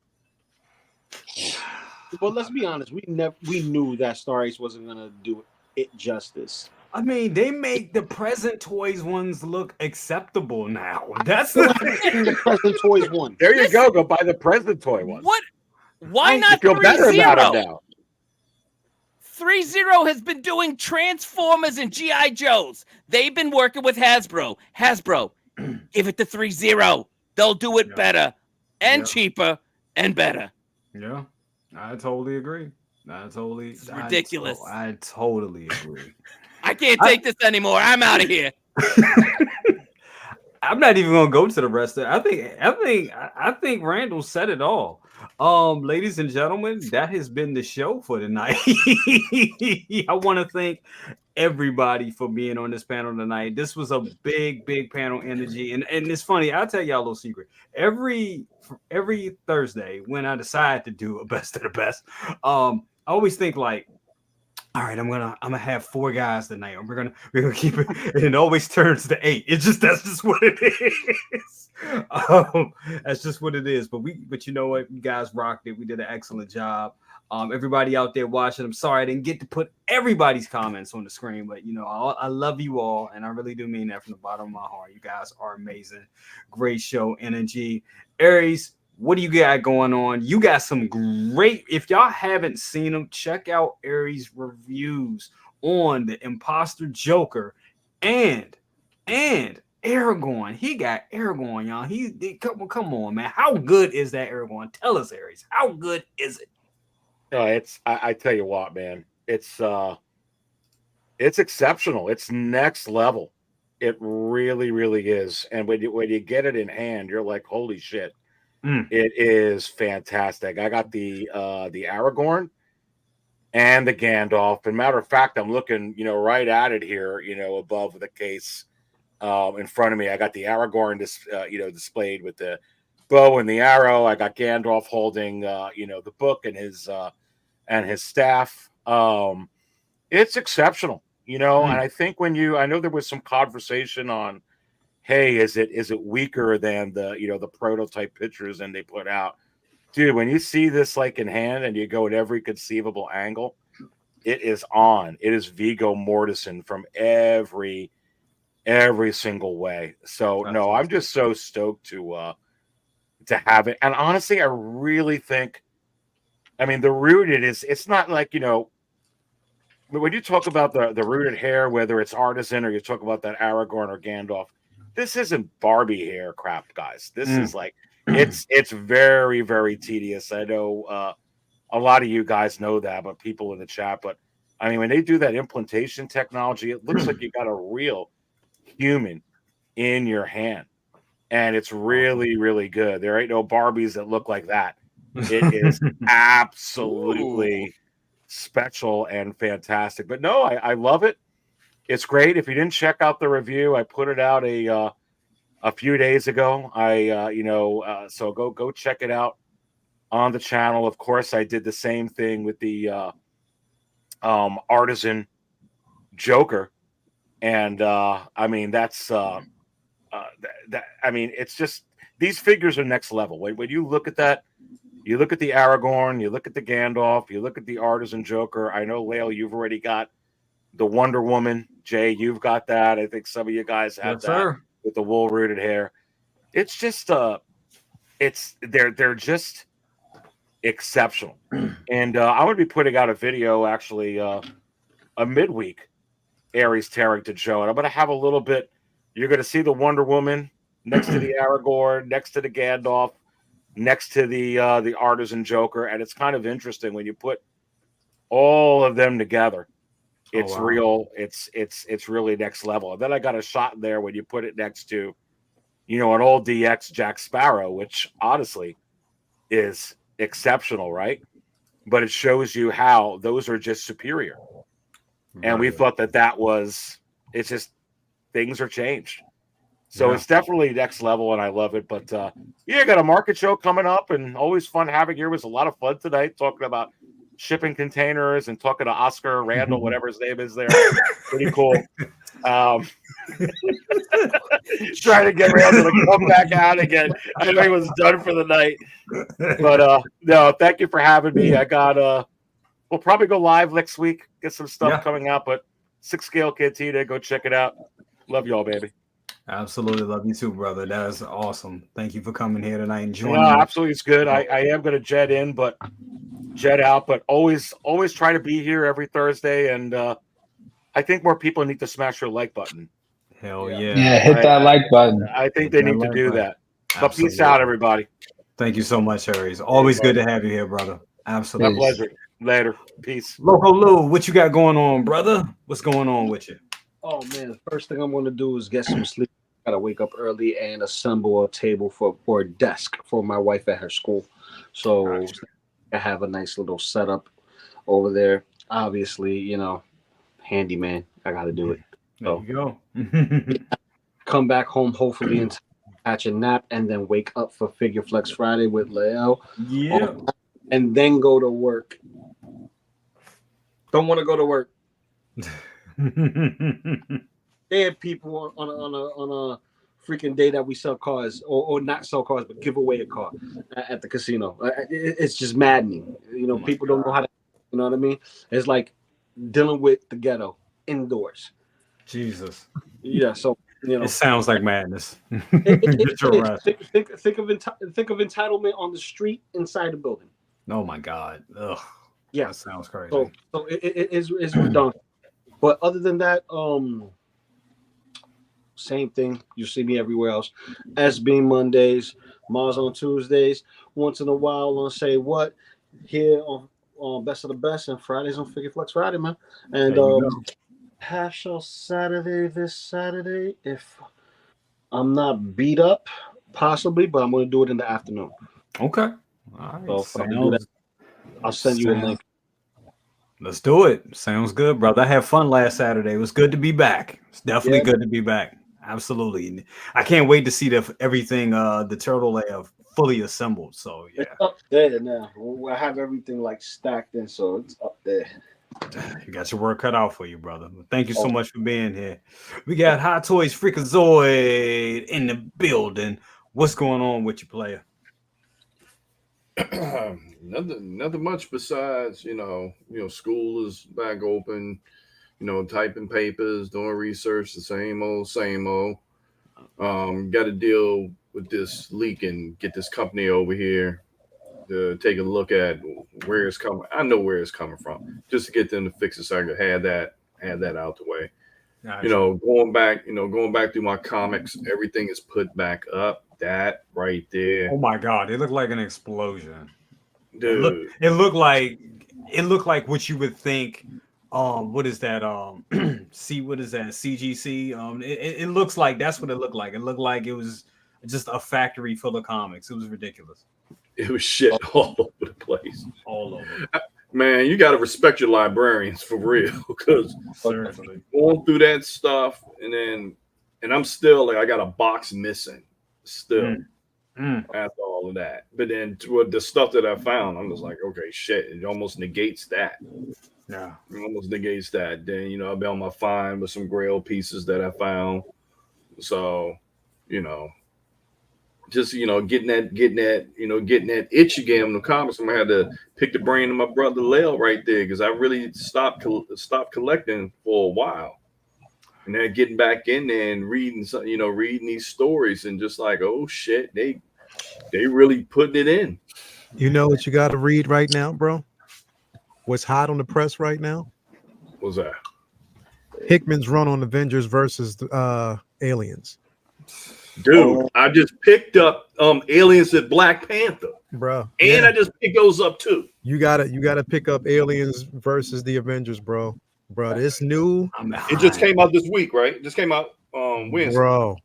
But let's be honest, we knew that Star Ace wasn't gonna do it justice. I mean, they make the present toys ones look acceptable now. That's the present toys one. There you go. Go buy the present toy one. What? Why not feel better about it 3-0? now? 3-0 has been doing Transformers and G.I. Joes. They've been working with Hasbro. Hasbro, give it to 3-0. They'll do it better and cheaper and better. Yeah, I totally agree. It's ridiculous. I totally agree. I can't take this anymore. I'm out of here. I'm not even gonna go to the rest of it. I think Randall said it all. Ladies and gentlemen, that has been the show for tonight. I want to thank everybody for being on this panel tonight. This was a big panel energy, and it's funny. I'll tell y'all a little secret. Every Thursday when I decide to do a best of the best, I always think like, all right, I'm gonna have 4 guys tonight, and we're gonna keep it. And it always turns to 8. That's just what it is. That's just what it is. But you know what? You guys rocked it. We did an excellent job. Everybody out there watching, I'm sorry I didn't get to put everybody's comments on the screen, but I love you all, and I really do mean that from the bottom of my heart. You guys are amazing. Great show energy. Aries, what do you got going on? You got some great, if y'all haven't seen them, check out Aries' reviews on the Imposter Joker and Aragorn. He got Aragorn, y'all. Come on, man. How good is that Aragorn? Tell us, Aries. How good is it? I tell you what, man. It's exceptional. It's next level. It really, really is. And when you get it in hand, you're like, holy shit. It is fantastic. I got the Aragorn and the Gandalf. And matter of fact, I'm looking, right at it here, above the case in front of me. I got the Aragorn, displayed with the bow and the arrow. I got Gandalf holding, the book and his staff. It's exceptional, and I think I know there was some conversation on hey, is it weaker than the the prototype pictures and they put out? Dude, when you see this like in hand and you go at every conceivable angle, it is on. It is Viggo Mortensen from every single way. So no, I'm just so stoked to have it. And honestly, I really think, I mean, the rooted it's not like, when you talk about the rooted hair, whether it's artisan or you talk about that Aragorn or Gandalf, this isn't Barbie hair crap, guys. This is like, it's very, very tedious. I know a lot of you guys know that, but people in the chat, but I mean, when they do that implantation technology, it looks like you got a real human in your hand. And it's really, really good. There ain't no Barbies that look like that. It is absolutely special and fantastic. But no, I love it. It's great. If you didn't check out the review, I put it out a few days ago. So go check it out on the channel. Of course, I did the same thing with the artisan Joker, and I mean that's I mean, it's just, these figures are next level. When you look at that, you look at the Aragorn, you look at the Gandalf, you look at the artisan Joker. I know, Lael, you've already got the Wonder Woman. Jay, you've got that. I think some of you guys have that with the wool rooted hair. It's just they're just exceptional. And I'm going to be putting out a video actually a midweek Aries Tarrington show, and I'm going to have a little bit. You're going to see the Wonder Woman next to the Aragorn, next to the Gandalf, next to the artisan Joker, and it's kind of interesting when you put all of them together. It's real. It's really next level. And then I got a shot in there when you put it next to, an old DX Jack Sparrow, which honestly is exceptional, right? But it shows you how those are just superior. Right. And we thought that was. It's just. Things are changed. So it's definitely next level, and I love it. But got a market show coming up, and always fun having here. It was a lot of fun tonight talking about shipping containers and talking to Oscar Randall, whatever his name is there. Pretty cool. Trying to get Randall to come back out again. I know he was done for the night. But no, thank you for having me. I got we'll probably go live next week, get some stuff coming out, but 6 Scale Cantina, go check it out. Love y'all, baby. Absolutely. Love you too, brother. That is awesome. Thank you for coming here tonight and joining me. Absolutely. It's good. I am going to jet out, but always try to be here every Thursday. And I think more people need to smash your like button. Hell yeah. Yeah, hit that like button. I think they need to do that. But peace out, everybody. Thank you so much, Aries. Always good to have you here, brother. Absolutely. My pleasure. Later. Peace. Loco Lu, what you got going on, brother? What's going on with you? Oh man, the first thing I'm going to do is get some sleep. Gotta wake up early and assemble a table for a desk for my wife at her school. So I have a nice little setup over there. Obviously, handyman. I got to do it. There you go. Come back home hopefully and catch a nap, and then wake up for Figure Flex Friday with Lael. Yeah. And then go to work. Don't want to go to work. They had people on a freaking day that we sell cars, or not sell cars, but give away a car at the casino. It's just maddening. People don't know how to. You know what I mean? It's like dealing with the ghetto indoors. Jesus. Yeah. So it sounds like madness. Think of entitlement on the street inside the building. Oh my God. Ugh. Yeah. That sounds crazy. So it's redundant. But other than that, same thing. You see me everywhere else. SB Mondays, Mars on Tuesdays. Once in a while on Say What here on Best of the Best, and Fridays on Figure Flex Friday, man. And Half Show Saturday this Saturday. If I'm not beat up, possibly, but I'm going to do it in the afternoon. Okay. All right. So I'll send you a link. Let's do it. Sounds good, brother. I had fun last Saturday. It was good to be back. It's definitely good to be back. Absolutely. I can't wait to see everything, the turtle layer fully assembled. So yeah. It's up there now. I have everything like stacked in, so it's up there. You got your work cut out for you, brother. Thank you so much for being here. We got Hot Toys Freakazoid in the building. What's going on with you, player? Nothing much besides school is back open. Typing papers, doing research, the same old, same old. Got to deal with this leak and get this company over here to take a look at where it's coming. I know where it's coming from, just to get them to fix it so I could have that out the way. Gotcha. Going back through my comics, everything is put back up. That right there. Oh my god, it looked like an explosion. Dude. It looked like what you would think. What is that? What is that? CGC. It looks like that's what it looked like. It looked like it was just a factory full of comics. It was ridiculous. It was shit all over the place. All over. Man, you got to respect your librarians for real, because going through that stuff, and I'm still like, I got a box missing still after all of that. But then with the stuff that I found, I'm just like, okay, shit, it almost negates that. Yeah, it almost negates that. Then I'll be on my find with some Grail pieces that I found. So, just getting that itch again in the comics. I'm gonna have to pick the brain of my brother Lale right there, because I really stopped collecting for a while, and then getting back in there and reading these stories, and just like, oh shit, they really putting it in. You know what you got to read right now, bro? What's hot on the press right now? What's that? Hickman's run on Avengers versus Aliens. Dude, I just picked up Aliens at Black Panther, bro, and I just picked those up too. You gotta pick up Aliens versus the Avengers, bro. This new, it just came out this week, right? It just came out Wednesday. Bro,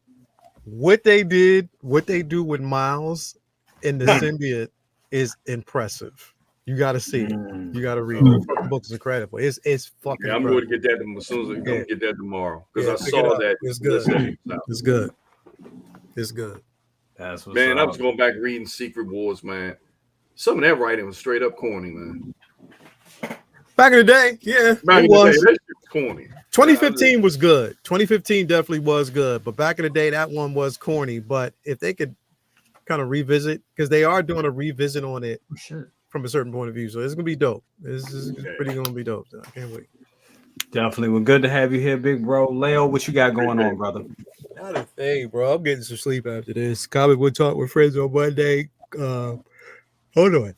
what they do with Miles in the symbiote is impressive. You gotta see it. You gotta read it. The book is incredible. It's fucking. Yeah, I'm going to get that as soon as I'm going to get that tomorrow, because I saw that. It's good. It's good. It's good. That's what's man. up. I was going back reading Secret Wars, man. Some of that writing was straight up corny, man. Back in the day, yeah, back it was. That shit was corny. 2015 was good. 2015 definitely was good, but back in the day, that one was corny. But if they could kind of revisit, because they are doing a revisit on it from a certain point of view, so it's gonna be dope. This is pretty gonna be dope. So I can't wait. Definitely. Well, good to have you here, big bro. Leo, what you got going on, brother? Not a thing, bro. I'm getting some sleep after this. Comic Book Talk with Friends on Monday. Hold on.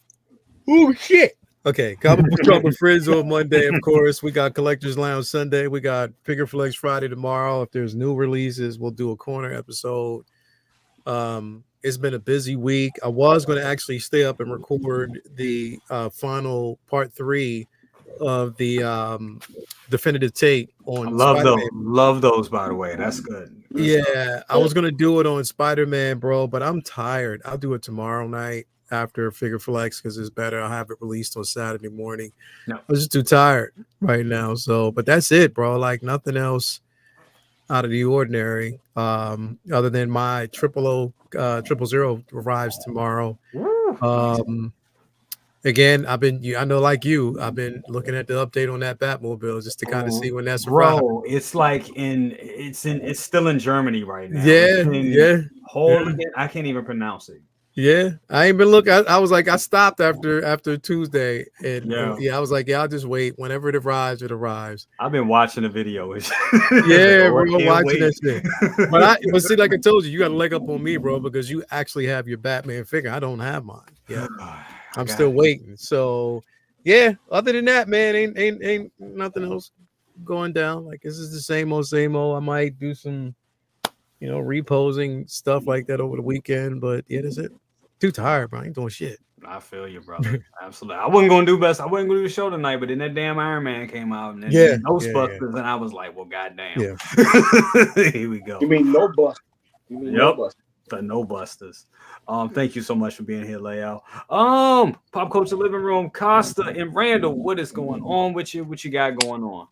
Oh shit. Okay, Comic Book Talk with Friends on Monday, of course. We got Collectors Lounge Sunday. We got Figure Flex Friday tomorrow. If there's new releases, we'll do a corner episode. It's been a busy week. I was going to actually stay up and record the final part 3 of the definitive take on love those, by the way. That's good. Yeah, I was gonna do it on Spider-Man, bro, but I'm tired. I'll do it tomorrow night after Figure Flex, because it's better. I'll have it released on Saturday morning. No. I'm just too tired right now. So, but that's it, bro. Like nothing else out of the ordinary. Other than my 000 arrives tomorrow. Again, I know, like you, I've been looking at the update on that Batmobile just to kind of see when that's bro. It's like it's still in Germany right now. Yeah. I can't even pronounce it. Yeah, I ain't been looking. I was like, I stopped after Tuesday, and I was like, I'll just wait. Whenever it arrives, it arrives. I've been watching the video. Yeah, bro, watching that shit. But see, like I told you, you got a leg up on me, bro, because you actually have your Batman figure. I don't have mine. Yeah, I'm still waiting. So, yeah. Other than that, man, ain't nothing else going down. Like this is the same old. I might do some, reposing stuff like that over the weekend, but yeah, that's it. Too tired, bro. I ain't doing shit. I feel you, brother. Absolutely. I wasn't gonna do best. I wasn't gonna do the show tonight, but then that damn Iron Man came out, and then Ghostbusters, and I was like, well, goddamn. Yeah. Here we go. You mean no bust? Yep. The No Busters. Thank you so much for being here, Layout. Pop Culture Living Room, Costa and Randall, what is going on with you? What you got going on?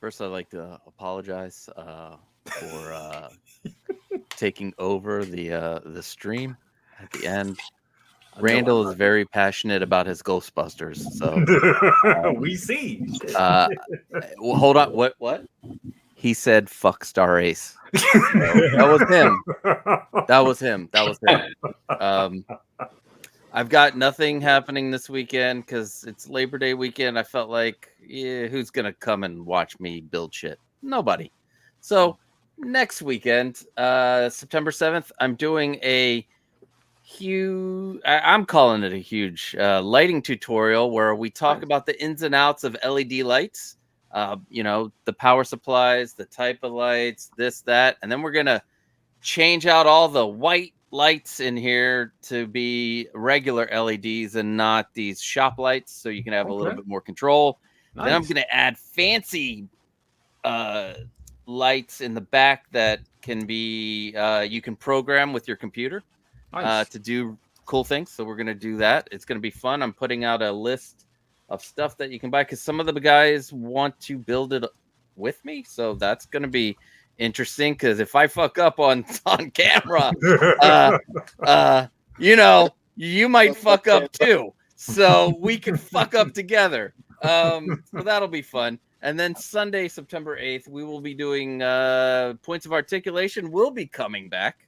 First, I'd like to apologize for taking over the stream at the end. Randall is very passionate about his Ghostbusters. So we see. well, hold on. What? He said fuck Star Ace. That was him. That was him. I've got nothing happening this weekend because it's Labor Day weekend. I felt like, who's gonna come and watch me build shit? Nobody. So next weekend, September 7th, I'm doing a huge, I'm calling it a huge lighting tutorial where we talk about the ins and outs of LED lights, the power supplies, the type of lights, this, that, and then we're going to change out all the white lights in here to be regular LEDs and not these shop lights, so you can have a little bit more control. Nice. Then I'm going to add fancy lights in the back that can be you can program with your computer to do cool things. So we're going to do that. It's going to be fun. I'm putting out a list of stuff that you can buy because some of the guys want to build it with me. So that's going to be interesting because if I fuck up on camera, you might fuck up too. So we can fuck up together. So that'll be fun. And then Sunday, September 8th, we will be doing Points of Articulation will be coming back.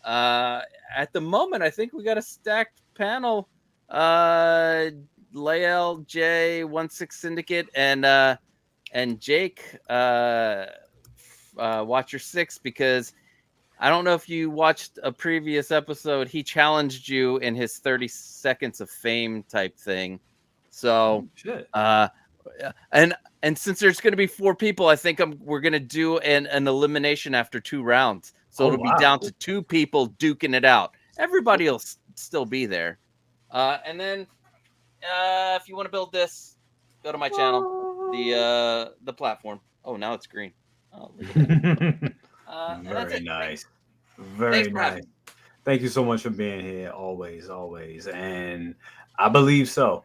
At the moment, I think we got a stacked panel. Lael, Jay, 1/6 Syndicate, and Jake, Watch Your Six, because I don't know if you watched a previous episode. He challenged you in his 30 seconds of fame type thing. So, and since there's going to be 4 people, I think we're going to do an elimination after 2 rounds. So it'll be down to 2 people duking it out. Everybody will still be there. And then if you want to build this, go to my channel, the platform. Oh, now it's green. Oh, look at that. Very nice. Very nice. Thank you so much for being here. Always. And I believe so.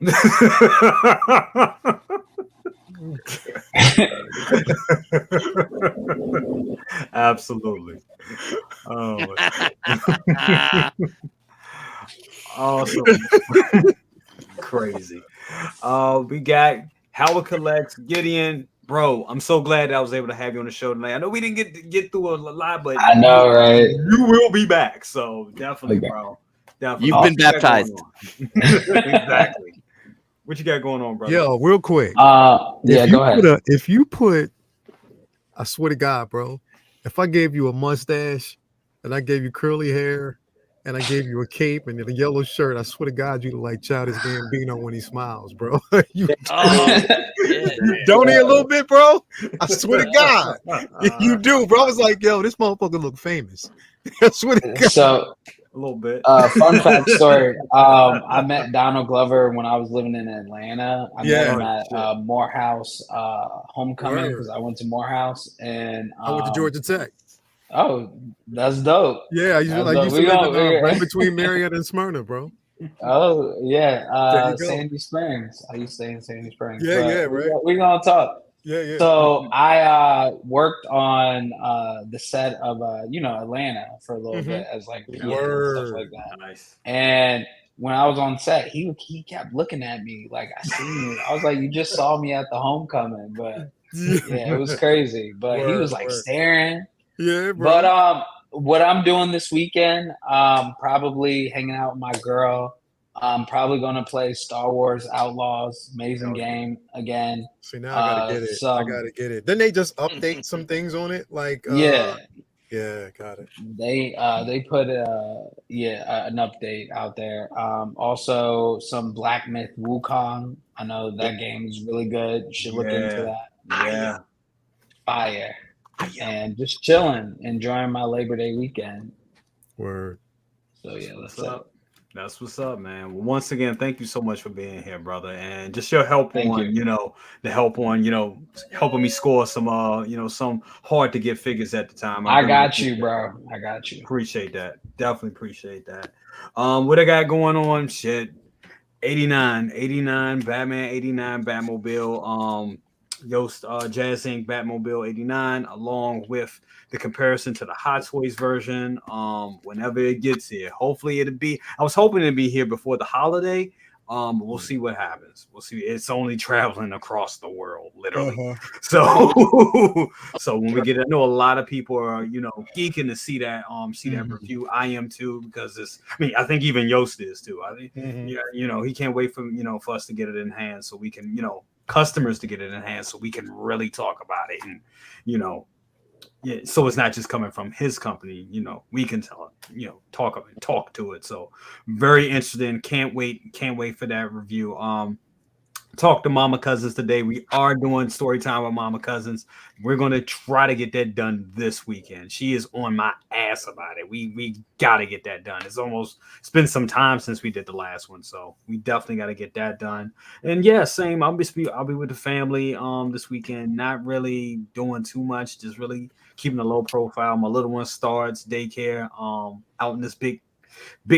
Absolutely. Oh, awesome. Crazy. We got Howard Collects, Gideon. Bro, I'm so glad that I was able to have you on the show tonight. I know we didn't get through a lot, but I know, right? You will be back. So definitely, bro. Definitely. You've been baptized. Exactly. What you got going on, brother? Yo, real quick. Go ahead. If you put, I swear to God, bro, if I gave you a mustache and I gave you curly hair and I gave you a cape and a yellow shirt, I swear to God, you look like Childish Gambino when he smiles, bro. you donate a little bit, bro. I swear to God, you do, bro. I was like, yo, this motherfucker look famous. I swear to God. So, a little bit. Fun fact story. I met Donald Glover when I was living in Atlanta. I met him at Morehouse homecoming because I went to Morehouse and I went to Georgia Tech. Oh, that's dope. Yeah, I used to live right between Marietta and Smyrna, bro. Oh yeah, Sandy Springs. I used to stay in Sandy Springs. Yeah, right. We're gonna talk. Yeah. So I worked on the set of Atlanta for a little bit as like and stuff like that. Nice. And when I was on set, he kept looking at me like I seen you. I was like, you just saw me at the homecoming, but yeah, it was crazy. But he was like staring. Yeah, bro. But what I'm doing this weekend, probably hanging out with my girl. I'm probably gonna play Star Wars Outlaws, amazing game again. See, now I gotta get it. I gotta get it. Didn't they just update some things on it? Like yeah, got it. They put an update out there. Also some Black Myth Wukong. I know that game is really good. You should look into that. Yeah, fire. And just chilling, enjoying my Labor Day weekend. Word. So yeah, that's up. That's what's up, man. Well, once again, thank you so much for being here, brother, and just your help helping me score some some hard to get figures at the time. I got you, bro. I got you. Appreciate that. Definitely appreciate that. What I got going on? Shit, 89 Batman, 89 Batmobile. Yost Jazz Inc. Batmobile 89, along with the comparison to the Hot Toys version. Whenever it gets here, hopefully it'll be. I was hoping it'd be here before the holiday. But we'll see what happens. We'll see. It's only traveling across the world, literally. So, so when we get, I know a lot of people are, geeking to see that review. I am too, because it's. I mean, I think even Yost is too. I think, yeah, he can't wait for us to get it in hand, so we can, customers to get it in hand, so we can really talk about it, and yeah, so it's not just coming from his company, we can tell it, talk to it. So very interesting. Can't wait for that review. Talk to Mama Cousins today. We are doing story time with Mama Cousins. We're gonna try to get that done this weekend. She is on my ass about it. We gotta get that done. It's been some time since we did the last one, so we definitely gotta get that done. And yeah, same. I'll be with the family this weekend. Not really doing too much, just really keeping a low profile. My little one starts daycare out in this big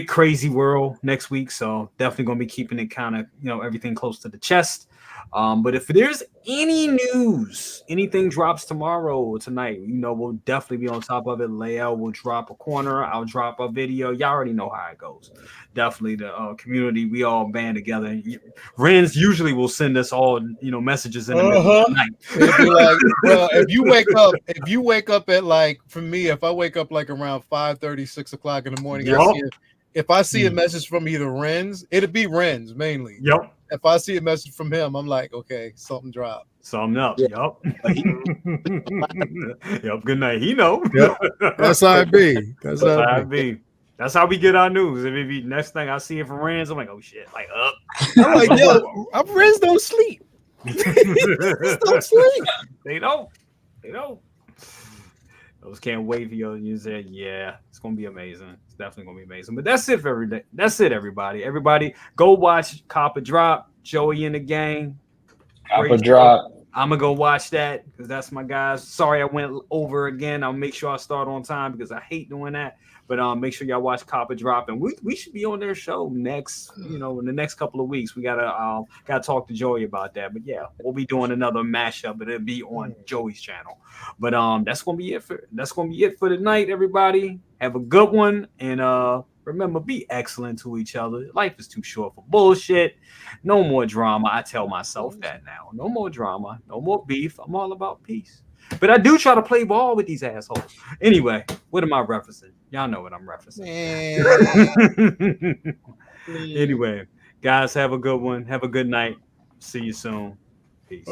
crazy world next week, so definitely gonna be keeping it kind of everything close to the chest. But if there's any news, anything drops tomorrow or tonight, we'll definitely be on top of it. Lael will drop a corner, I'll drop a video. Y'all already know how it goes. Definitely the community, we all band together. Renz usually will send us all messages in the middle of the night. It'd be like, well, if you wake up at, like, for me, if I wake up like around 5:30, 6 o'clock in the morning, if I see a message from either Renz, it'd be Renz mainly. Yep. If I see a message from him, I'm like, okay, something dropped. Something up. Yep. Yep. Good night. He know. Yep. That's how it be. That's how it be. That's how we get our news. If it be next thing I see it from Renz, I'm like, oh shit, like up. I'm like, yo, Renz don't sleep. Renz don't sleep. They don't. Those can't wait for you. Say, yeah, it's gonna be amazing. It's definitely gonna be amazing. But that's it for every day. That's it, everybody. Everybody, go watch Copper Drop. Joey and the gang. Copper Drop. I'm gonna go watch that because that's my guys. Sorry I went over again. I'll make sure I start on time because I hate doing that. But make sure y'all watch Copper Drop, and we should be on their show next, in the next couple of weeks. We gotta talk to Joey about that. But yeah, we'll be doing another mashup, but it'll be on Joey's channel. But that's gonna be it for tonight, everybody. Have a good one, and remember, be excellent to each other. Life is too short for bullshit. No more drama. I tell myself that now. No more drama. No more beef. I'm all about peace. But I do try to play ball with these assholes. Anyway, what am I referencing? Y'all know what I'm referencing. Anyway, guys, have a good one. Have a good night. See you soon. Peace.